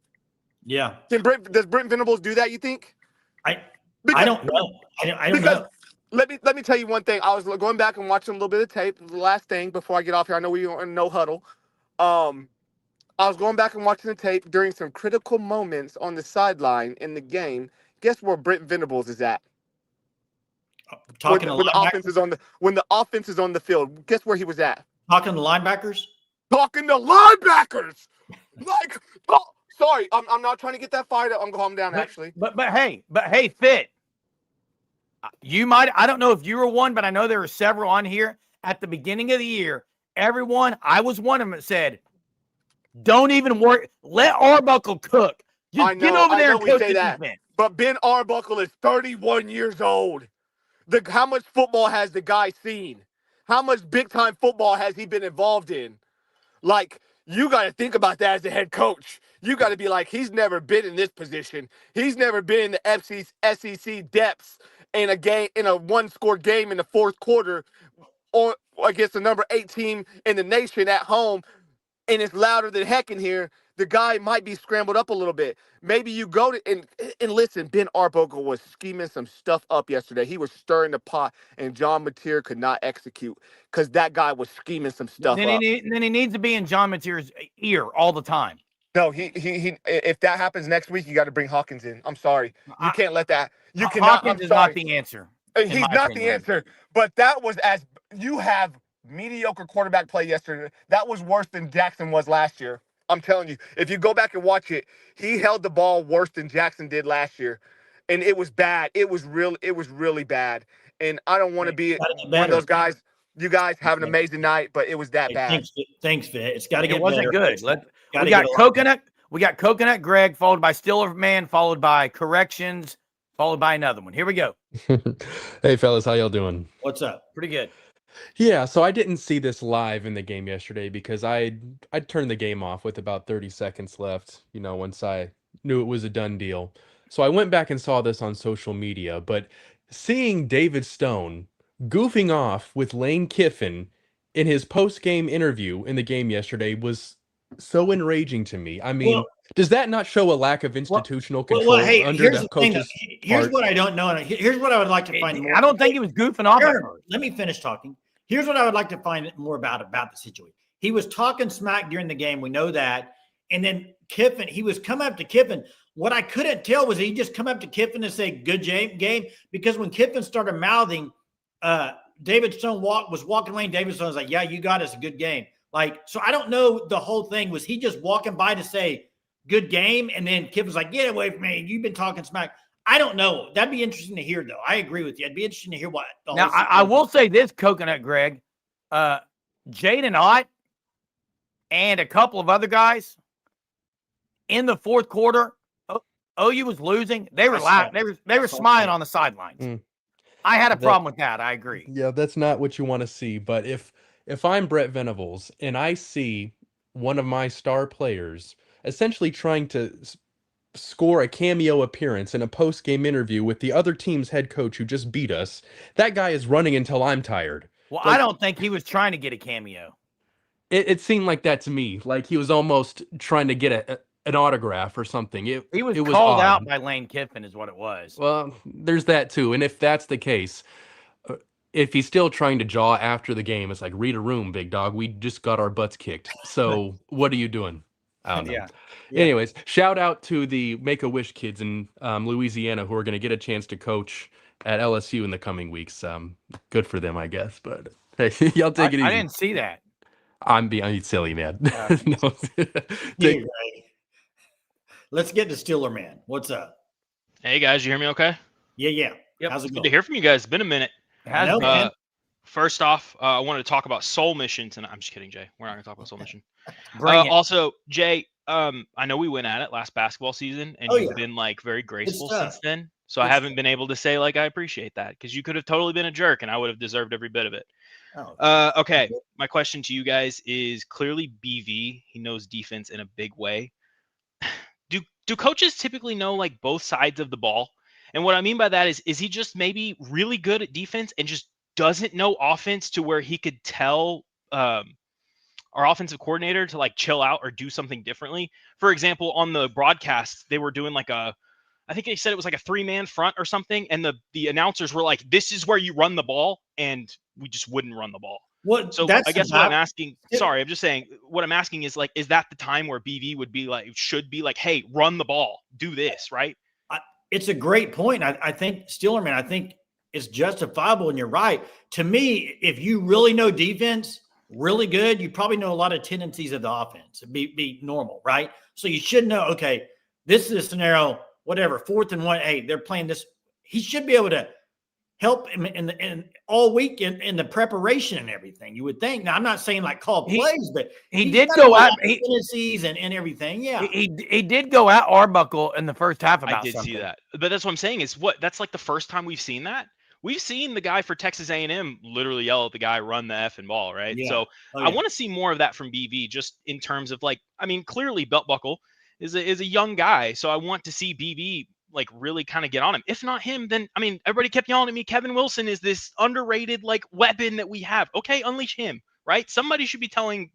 Yeah. Does Brent Venables do that, you think? I don't know. I don't know. Let me tell you one thing. I was going back and watching a little bit of tape. The last thing before I get off here, I know we are in no huddle. I was going back and watching the tape during some critical moments on the sideline in the game. Guess where Brent Venables is at? When the offense is on the field. Guess where he was at? Talking to linebackers? Talking to linebackers. Like, sorry, I'm not trying to get that fired up. I'm calm down, actually. But hey, Fit. I don't know if you were one, but I know there were several on here at the beginning of the year. I was one of them that said, don't even worry. Let Arbuckle cook. Just get over there and coach the defense. But Ben Arbuckle is 31 years old. How much football has the guy seen? How much big-time football has he been involved in? Like, you got to think about that as a head coach. You got to be like, he's never been in this position. He's never been in the SEC depths in a one-score game in the fourth quarter or against the number 8 team in the nation at home. And it's louder than heck in here, the guy might be scrambled up a little bit. Maybe you go to and listen, Ben Arbuckle was scheming some stuff up yesterday. He was stirring the pot, and John Mateer could not execute because that guy was scheming some stuff up. Then he needs to be in John Mateer's ear all the time. No, he if that happens next week, you got to bring Hawkins in. I'm sorry. You can't let that. You cannot. Hawkins is not the answer. He's not the answer. But that was you have mediocre quarterback play yesterday. That was worse than Jackson was last year. I'm telling you, if you go back and watch it, he held the ball worse than Jackson did last year. And it was bad. It was really bad. And I don't want to be one of those guys. You guys have an amazing night, but it was that bad. Thanks, Fit. It's got to get It wasn't better. good. We got Coconut. We got Coconut Greg, followed by Stiller Man, followed by Corrections, followed by another one. Here we go. Hey, fellas, how y'all doing? What's up? Pretty good. Yeah, so I didn't see this live in the game yesterday because I turned the game off with about 30 seconds left, once I knew it was a done deal. So I went back and saw this on social media, but seeing David Stone goofing off with Lane Kiffin in his post-game interview in the game yesterday was so enraging to me. I mean, does that not show a lack of institutional control under the coach's Here's what I don't know, and here's what I would like to find more. I don't think he was goofing off. Let me finish talking. Here's what I would like to find more about the situation. He was talking smack during the game. We know that. And then Kiffin. He was coming up to Kiffin. What I couldn't tell was he just come up to Kiffin and say, good game. Because when Kiffin started mouthing, David Stone was walking lane. David Stone was like, yeah, you got us a good game. Like, so I don't know the whole thing. Was he just walking by to say good game? And then Kiffin's like, get away from me. You've been talking smack. I don't know. That'd be interesting to hear, though. I agree with you. It'd be interesting to hear what. Now, I will say this, Coconut Greg, Jaden Ott and a couple of other guys in the fourth quarter, OU was losing. They were laughing. They were smiling on the sidelines. I had a problem with that. I agree. Yeah, that's not what you want to see. But if I'm Brett Venables and I see one of my star players essentially trying to score a cameo appearance in a post-game interview with the other team's head coach who just beat us, that guy is running until I'm tired. Well, I don't think he was trying to get a cameo. It seemed like that to me. Like he was almost trying to get an autograph or something. It was called odd. out by Lane Kiffin is what it was. Well, there's that too. And if that's the case, if he's still trying to jaw after the game, it's like, read a room, big dog. We just got our butts kicked. So what are you doing? I don't know. Yeah. Anyways, shout out to the Make-A-Wish kids in Louisiana who are going to get a chance to coach at LSU in the coming weeks. Good for them, I guess. But hey, y'all take it easy. I didn't see that. I'm being silly, man. No. Let's get to Steeler Man. What's up? Hey guys, you hear me okay? Yeah. Yep. How's it going? Good to hear from you guys. It's been a minute. First off, I wanted to talk about Soul Mission tonight. I'm just kidding, Jay. We're not going to talk about Soul Mission. Also, Jay, I know we went at it last basketball season, and you've been like very graceful since then. So I haven't been able to say like I appreciate that because you could have totally been a jerk, and I would have deserved every bit of it. Okay, my question to you guys is clearly BV. He knows defense in a big way. Do coaches typically know like both sides of the ball? And what I mean by that is he just maybe really good at defense and just doesn't know offense to where he could tell our offensive coordinator to like chill out or do something differently? For example, on the broadcast, they were doing like I think they said it was like a 3-man front or something. And the announcers were like, this is where you run the ball. And we just wouldn't run the ball. So I guess what I'm asking, sorry, I'm just saying what I'm asking is like, is that the time where BV would be like, should be like, hey, run the ball, do this, right? It's a great point. I think Steelerman, I think it's justifiable and you're right. To me, if you really know defense really good, you probably know a lot of tendencies of the offense. Be normal, right? So you should know, okay, this is a scenario, whatever, 4th and 1, hey, they're playing this. He should be able to help him in all week in the preparation and everything, you would think. Now, I'm not saying like call plays, but he did go out tendencies and everything. Yeah, he did go at Arbuckle in the first half about I did something. see that, but that's what I'm saying is that's like the first time we've seen that. We've seen the guy for Texas A&M literally yell at the guy, run the effing ball, right? Yeah. So I want to see more of that from BV, just in terms of like, I mean, clearly Belt Buckle is a young guy, so I want to see BV like really kind of get on him. If not him, then I mean, everybody kept yelling at me. Kevin Wilson is this underrated like weapon that we have. Okay, unleash him, right? Somebody should be telling.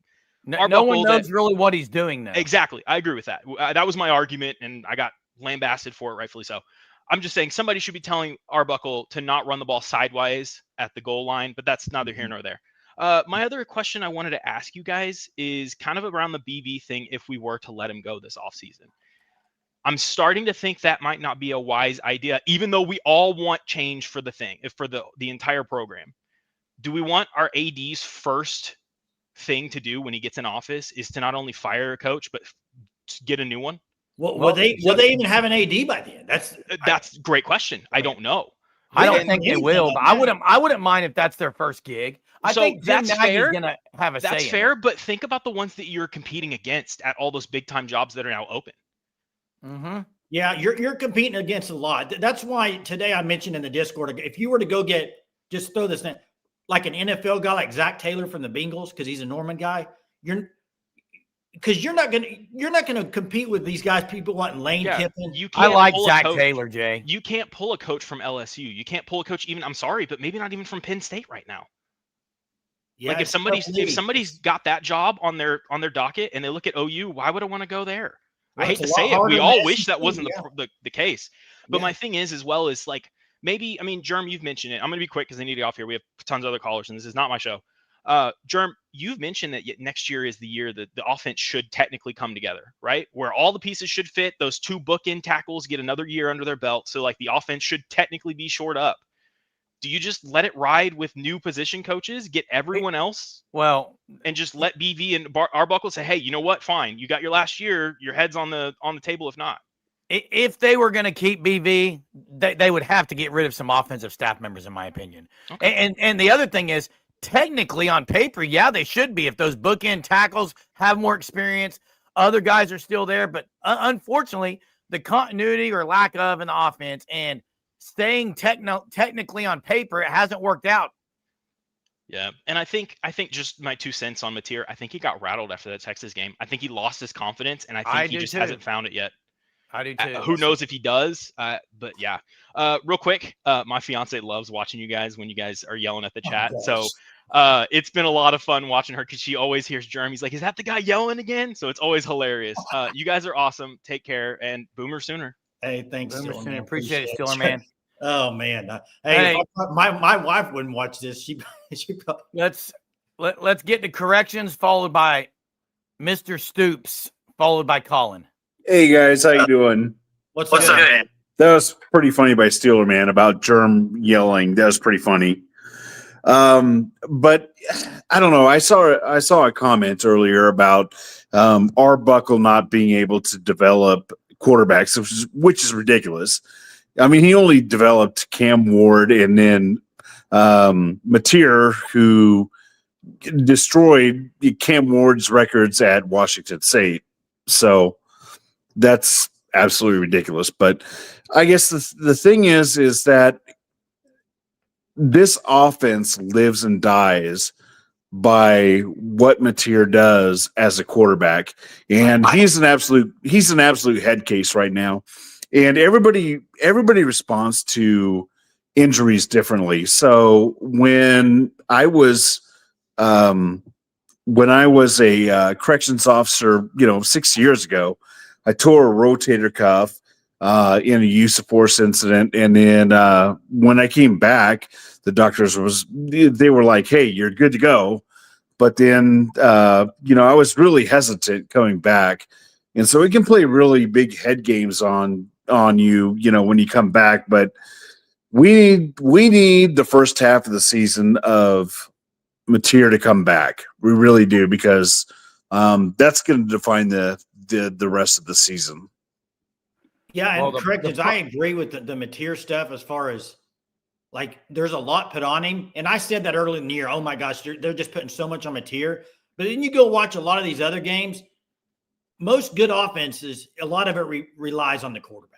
No one knows really what he's doing now. Exactly, I agree with that. That was my argument, and I got lambasted for it, rightfully so. I'm just saying somebody should be telling Arbuckle to not run the ball sideways at the goal line, but that's neither here nor there. My other question I wanted to ask you guys is kind of around the BV thing. If we were to let him go this offseason, I'm starting to think that might not be a wise idea, even though we all want change for the entire program. Do we want our AD's first thing to do when he gets in office is to not only fire a coach, but to get a new one? Will they even have an AD by then? That's a great question. I don't know. I don't think they will, but I wouldn't mind if that's their first gig. I think that's fair. Gonna have a say. That's fair, but think about the ones that you're competing against at all those big time jobs that are now open. Mm-hmm. Yeah, you're competing against a lot. That's why today I mentioned in the Discord, if you were to go just throw this in, like an NFL guy like Zach Taylor from the Bengals, because he's a Norman guy, you're not gonna compete with these guys. People wanting Lane Kiffin. I like Zach Taylor, Jay. You can't pull a coach from LSU. You can't pull a coach even. I'm sorry, but maybe not even from Penn State right now. Yeah, like if somebody's got that job on their docket and they look at OU, why would I want to go there? Well, I hate to say it. We all wish that wasn't the case. But my thing is, as well as like maybe, I mean, Germ, you've mentioned it. I'm going to be quick because I need to get off here. We have tons of other callers, and this is not my show. Germ, you've mentioned that next year is the year that the offense should technically come together, right? Where all the pieces should fit. Those 2 bookend tackles get another year under their belt. So like the offense should technically be shored up. Do you just let it ride with new position coaches, get everyone else, and just let BV and Arbuckle say, hey, you know what? Fine. You got your last year. Your head's on the table if not. If they were going to keep BV, they would have to get rid of some offensive staff members, in my opinion. Okay. And the other thing is, technically on paper, yeah, they should be. If those bookend tackles have more experience, other guys are still there. But unfortunately, the continuity or lack of in the offense and staying technically on paper, it hasn't worked out. Yeah, and I think just my 2 cents on Mateer, I think he got rattled after that Texas game. I think he lost his confidence, and I think he just hasn't found it yet. I do too. Who knows if he does? But yeah. Real quick, my fiance loves watching you guys when you guys are yelling at the chat. So it's been a lot of fun watching her because she always hears Jeremy's like, is that the guy yelling again? So it's always hilarious. You guys are awesome. Take care and Boomer Sooner. Hey, thanks, Boomer Stiller, Sooner. Appreciate it, Stiller, man. Oh man. Hey, my wife wouldn't watch this. She probably... Let's get to corrections, followed by Mr. Stoops, followed by Colin. Hey guys, how you doing? What's up? That was pretty funny by Steeler Man about Germ yelling. That was pretty funny. But I don't know. I saw a comment earlier about Arbuckle not being able to develop quarterbacks, which is ridiculous. I mean, he only developed Cam Ward and then Mateer, who destroyed Cam Ward's records at Washington State. So that's absolutely ridiculous. But I guess the thing is that this offense lives and dies by what Mateer does as a quarterback. And he's an absolute head case right now. And everybody responds to injuries differently. So when I was a corrections officer, 6 years ago, I tore a rotator cuff in a use of force incident, and then when I came back, the doctors they were like, "Hey, you're good to go." But then I was really hesitant coming back, and so it can play really big head games on you, when you come back. But we need the first half of the season of Mateer to come back. We really do, because that's going to define the rest of the season. Yeah, and correct, because I agree with the Mateer stuff as far as, like, there's a lot put on him. And I said that early in the year, oh my gosh, they're just putting so much on Mateer. But then you go watch a lot of these other games, most good offenses, a lot of it relies on the quarterback.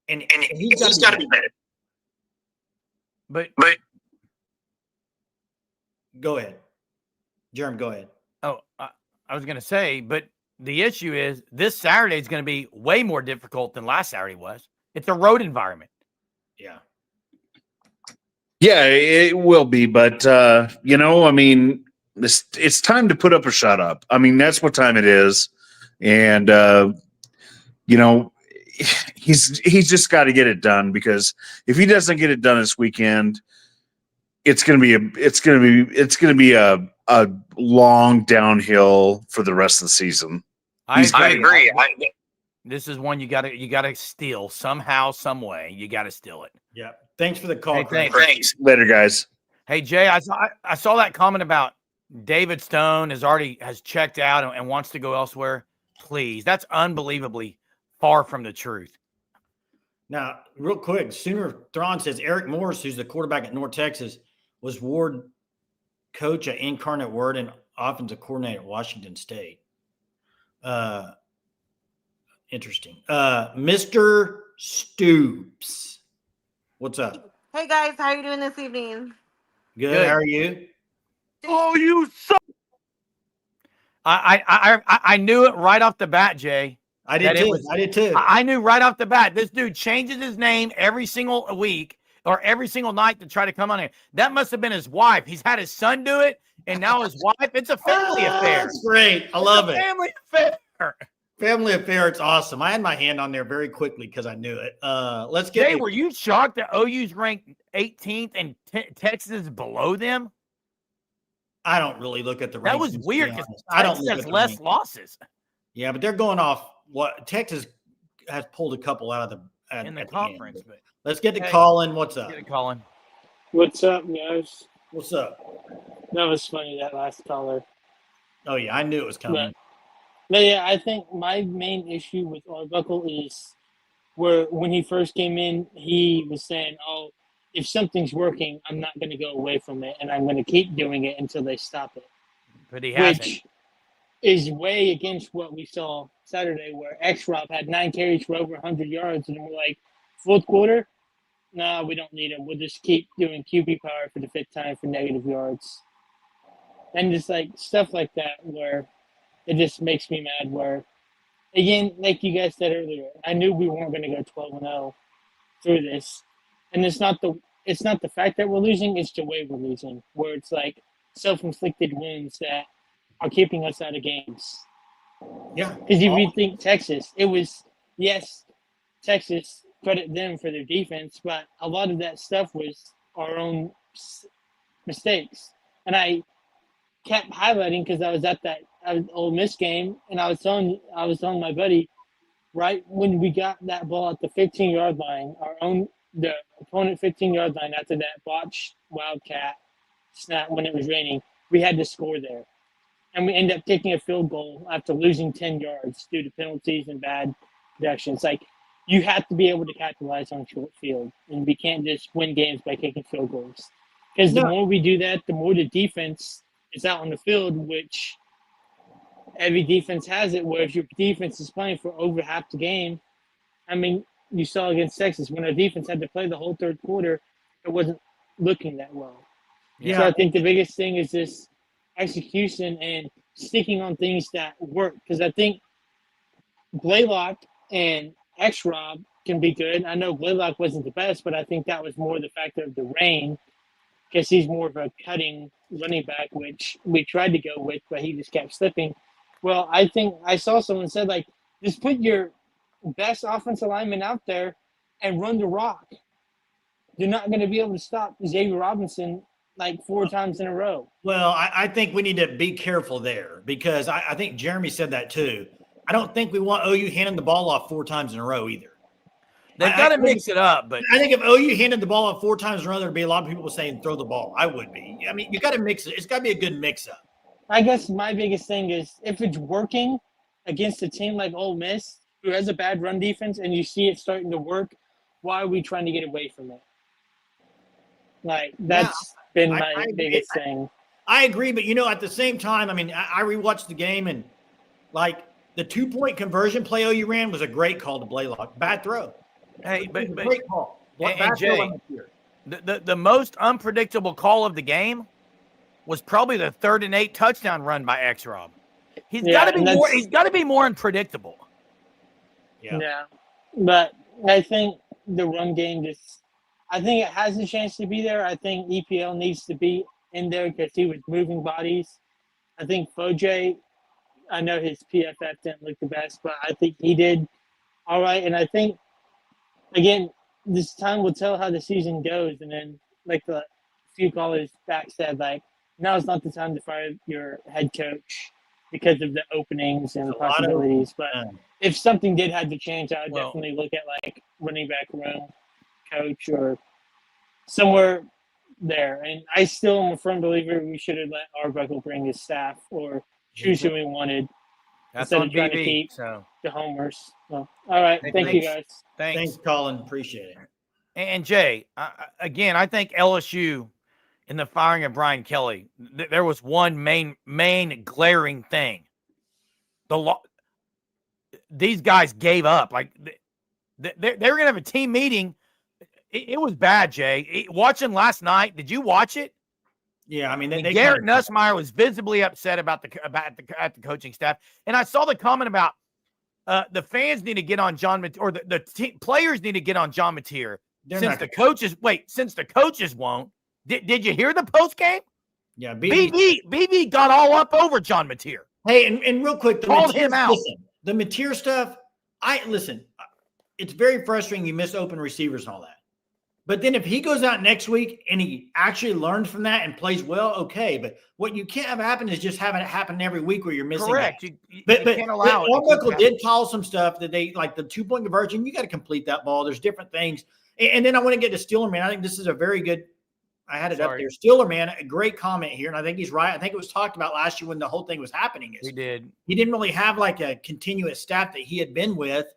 And he's got to be better. But go ahead. Jerem, go ahead. Oh, I was going to say, but the issue is this Saturday is going to be way more difficult than last Saturday was. It's a road environment. Yeah. Yeah, it will be. But, I mean, it's time to put up or shut up. I mean, that's what time it is. And, he's just got to get it done, because if he doesn't get it done this weekend, it's going to be a long downhill for the rest of the season. I agree. This is one you gotta steal somehow, some way. You gotta steal it. Yeah. Thanks for the call. Hey, thanks. Later, guys. Hey Jay, I saw that comment about David Stone has checked out and wants to go elsewhere. Please, that's unbelievably far from the truth. Now, real quick, Sooner Thrawn says Eric Morris, who's the quarterback at North Texas, was Ward coach at Incarnate Word and offensive coordinator at Washington State. Interesting. Mr. Stoops, what's up? Hey guys, how are you doing this evening? Good. How are you? Oh, you suck. I knew it right off the bat, Jay. I did too. I knew right off the bat. This dude changes his name every single week or every single night to try to come on here. That must have been his wife. He's had his son do it, and now his wife. It's a family affair. That's great. I love it. Family affair. Family affair. It's awesome. I had my hand on there very quickly because I knew it. Let's get. Jay, were you shocked that OU's ranked 18th and Texas is below them? I don't really look at the rankings. That was weird because I don't Texas look has at less losses. Yeah, but they're going off what Texas has pulled a couple out of the in the conference. But let's get to Colin. What's up? Get to Colin. What's up, guys? What's up? That was funny, that last caller. Oh yeah, I knew it was coming. But yeah, I think my main issue with Arbuckle is where when he first came in, he was saying, "Oh, if something's working, I'm not going to go away from it, and I'm going to keep doing it until they stop it." But he hasn't. Which is way against what we saw Saturday, where X-Rob had 9 carries for over 100 yards, and we're like, fourth quarter, no, we don't need it. We'll just keep doing QB power for the 5th time for negative yards. And just like stuff like that where it just makes me mad where, again, like you guys said earlier, I knew we weren't going to go 12-0 through this. And it's not the fact that we're losing, it's the way we're losing, where it's like self-inflicted wounds that are keeping us out of games. Yeah. Because if you think Texas, it was, yes, Texas, credit them for their defense, but a lot of that stuff was our own mistakes. And I kept highlighting because I was at that Ole Miss game, and I was telling my buddy, right when we got that ball at the 15-yard line, the opponent 15-yard line after that botched Wildcat snap when it was raining, we had to score there. And we ended up taking a field goal after losing 10 yards due to penalties and bad production. It's like you have to be able to capitalize on short field, and we can't just win games by kicking field goals. Because the more we do that, the more the defense is out on the field, which every defense has it, where if your defense is playing for over half the game, I mean, you saw against Texas, when our defense had to play the whole third quarter, it wasn't looking that well. Yeah. So I think the biggest thing is this execution and sticking on things that work. Because I think Blaylock and X-Rob can be good. I know Blaylock wasn't the best, but I think that was more the factor of the rain, because he's more of a cutting running back, which we tried to go with, but he just kept slipping. Well, I think I saw someone said, like, just put your best offensive lineman out there and run the rock. You're not going to be able to stop Xavier Robinson like 4 times in a row. Well, I think we need to be careful there, because I think Jeremy said that too. I don't think we want OU handing the ball off 4 times in a row either. They've got to mix it up. But I think if OU handed the ball off 4 times in a row, there'd be a lot of people saying throw the ball. I would be. I mean, you got to mix it. It's got to be a good mix-up. I guess my biggest thing is if it's working against a team like Ole Miss, who has a bad run defense, and you see it starting to work, why are we trying to get away from it? Like, that's been my biggest thing. I agree, but, at the same time, I mean, I rewatched the game, and, like, the 2-point conversion play OU ran was a great call to Blaylock. Bad throw. Hey, but great call. And Jay, the most unpredictable call of the game was probably the 3rd and 8 touchdown run by X-Rob. He's got to be more. He's got to be more unpredictable. Yeah, but I think the run game I think it has a chance to be there. I think EPL needs to be in there because he was moving bodies. I think Foj, I know his PFF didn't look the best, but I think he did all right. And I think, again, this time will tell how the season goes. And then, like the few callers back said, like, now's not the time to fire your head coach because of the openings and the possibilities. But if something did have to change, I would definitely look at, like, running back room coach or somewhere there. And I still am a firm believer we should have let Arbuckle bring his staff or choose who we wanted. That's instead on of trying to keep the homers. Well, all right. Thank you, guys. Thanks, Colin. Appreciate it. And Jay, again, I think LSU in the firing of Brian Kelly, there was one main glaring thing. These guys gave up. Like they were going to have a team meeting. It was bad, Jay. Watching last night, did you watch it? Yeah, I mean, Garrett Nussmeier was visibly upset about the coaching staff, and I saw the comment about the fans need to get on John or the players need to get on John Mateer since the coaches won't. Did you hear the post game? Yeah, BB got all up over John Mateer. Hey, and real quick, called him out. Listen, the Mateer stuff. It's very frustrating. You miss open receivers and all that. But then if he goes out next week and he actually learns from that and plays well, okay. But what you can't have happen is just having it happen every week where you're missing. Correct. You can't allow it. Arbuckle did call some stuff that they like the 2-point conversion. You got to complete that ball. There's different things. And then I want to get to Steeler Man. I think this is a very good. I had it up there. Steeler Man, a great comment here, and I think he's right. I think it was talked about last year when the whole thing was happening. He did. He didn't really have like a continuous staff that he had been with.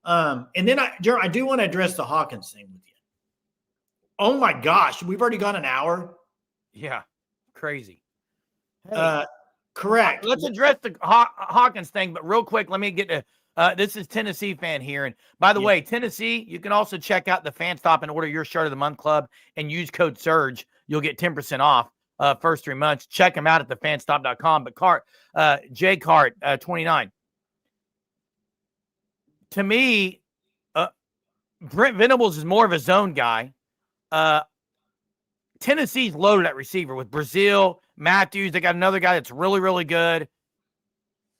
And then I do want to address the Hawkins thing with you. Oh my gosh, we've already gone an hour. Yeah, crazy. Hey, correct. Let's address the Hawkins thing, but real quick, let me get to this is Tennessee fan here. And by the way, Tennessee, you can also check out the Fan Stop and order your Shirt of the Month Club and use code SURGE. You'll get 10% off first 3 months. Check them out at thefanstop.com. But J Cart 29. To me, Brent Venables is more of a zone guy. Tennessee's loaded at receiver with Brazil, Matthews. They got another guy that's really, really good.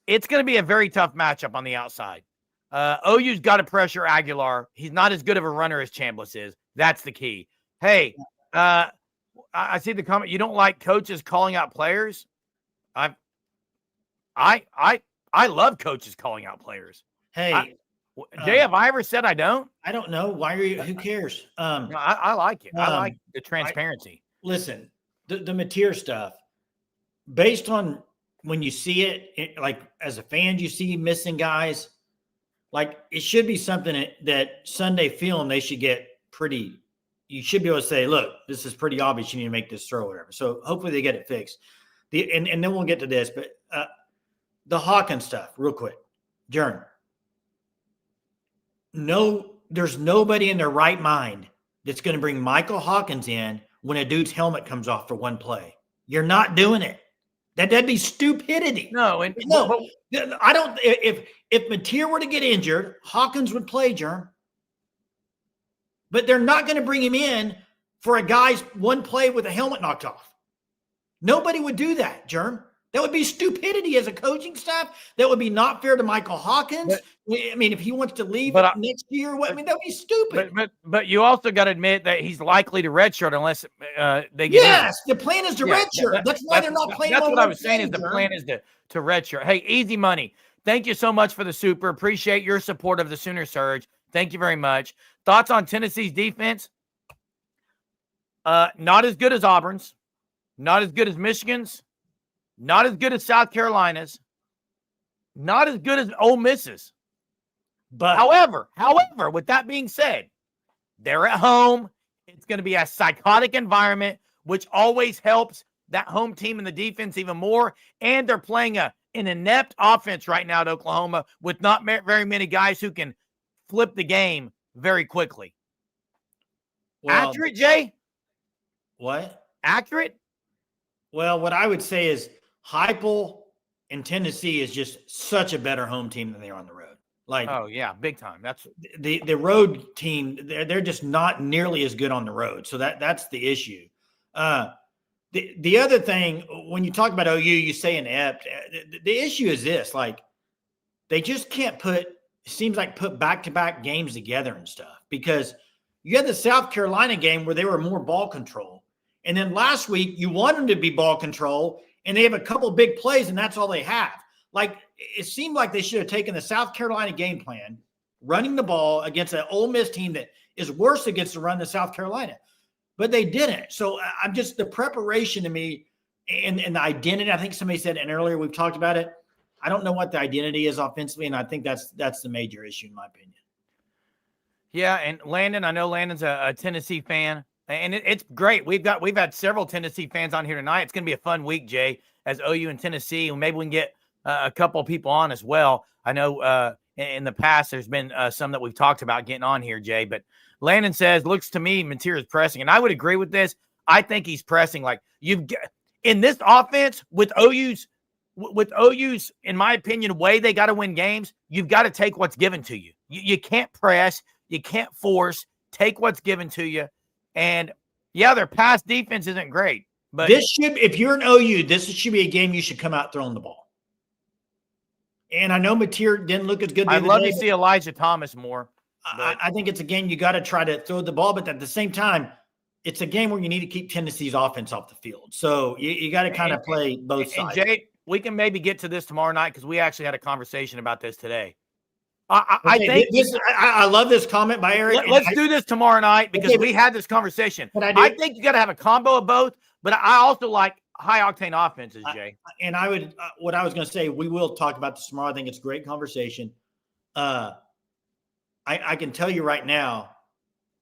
It's going to be a very tough matchup on the outside. OU's got to pressure Aguilar. He's not as good of a runner as Chambliss is. That's the key. Hey, I see the comment. You don't like coaches calling out players? I love coaches calling out players. Hey, Jay, have I ever said I don't? I don't know. Why are you? Who cares? No, I like it. I like the transparency. Listen, the Mateer stuff, based on when you see it, like as a fan, you see missing guys. Like it should be something that Sunday film they should get pretty. You should be able to say, look, this is pretty obvious. You need to make this throw, or whatever. So hopefully they get it fixed. And then we'll get to this, but the Hawkins stuff, real quick, Jern. No, there's nobody in their right mind that's going to bring Michael Hawkins in when a dude's helmet comes off for one play. You're not doing it. That'd be stupidity. No, I don't. If Mateer were to get injured, Hawkins would play, Jern. But they're not going to bring him in for a guy's one play with a helmet knocked off. Nobody would do that, Jern. That would be stupidity as a coaching staff. That would be not fair to Michael Hawkins. I mean, if he wants to leave next year, that would be stupid. But you also got to admit that he's likely to redshirt unless they get. Yes, the plan is to redshirt. That's why they're not playing. That's what I was saying. Is the plan is to redshirt. Hey, Easy Money. Thank you so much for the super. Appreciate your support of the Sooner Surge. Thank you very much. Thoughts on Tennessee's defense? Not as good as Auburn's. Not as good as Michigan's. Not as good as South Carolina's. Not as good as Ole Miss's. But however, with that being said, they're at home. It's going to be a psychotic environment, which always helps that home team and the defense even more. And they're playing an inept offense right now at Oklahoma with not very many guys who can flip the game very quickly. Well, accurate, Jay? What? Accurate? Well, what I would say is Heupel in Tennessee is just such a better home team than they are on the road. Like, oh yeah, big time. That's the road team. They're just not nearly as good on the road. So that's the issue. The other thing, when you talk about OU, you say inept. The issue is this: like, they just can't put back-to-back games together and stuff, because you had the South Carolina game where they were more ball control, and then last week you want them to be ball control, and they have a couple big plays, and that's all they have. Like, it seemed like they should have taken the South Carolina game plan, running the ball against an Ole Miss team that is worse against the run than South Carolina. But they didn't. So I'm just, the preparation to me and the identity, I think somebody said, and earlier we've talked about it, I don't know what the identity is offensively, and I think that's the major issue in my opinion. Yeah, and Landon, I know Landon's a Tennessee fan, and it's great. We've had several Tennessee fans on here tonight. It's going to be a fun week, Jay, as OU and Tennessee, and maybe we can get a couple of people on as well. I know in the past there's been some that we've talked about getting on here, Jay, but Landon says, looks to me, Mateer is pressing, and I would agree with this. I think he's pressing. Like, in this offense with OU's, in my opinion, way they got to win games, you've got to take what's given to you. You can't press, you can't force, take what's given to you. And yeah, their pass defense isn't great, but if you're an OU, this should be a game you should come out throwing the ball. And I know Mateer didn't look as good. I'd love to see Elijah Thomas more. I think it's a game you got to try to throw the ball, but at the same time, it's a game where you need to keep Tennessee's offense off the field. So you got to kind of play both sides. And Jay, we can maybe get to this tomorrow night because we actually had a conversation about this today. I think I love this comment by Eric. Let's do this tomorrow night because we had this conversation. I think you got to have a combo of both, but I also like high octane offenses, Jay. And I would, what I was going to say, we will talk about this tomorrow. I think it's a great conversation. I can tell you right now,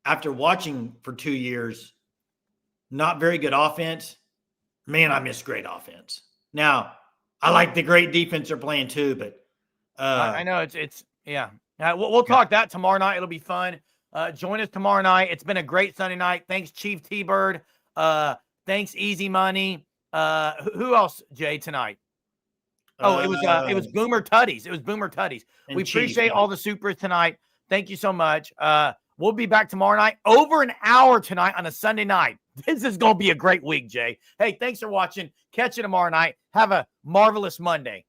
after watching for 2 years, not very good offense, man, I miss great offense. Now, I like the great defense they're playing too, but I know it's yeah. We'll talk that tomorrow night. It'll be fun. Join us tomorrow night. It's been a great Sunday night. Thanks, Chief T-Bird. Thanks, Easy Money. Who else, Jay, tonight? Oh, it was Boomer Tutties. It was Boomer Tutties. We appreciate all the supers tonight. Thank you so much. We'll be back tomorrow night, over an hour tonight on a Sunday night. This is going to be a great week, Jay. Hey, thanks for watching. Catch you tomorrow night. Have a marvelous Monday.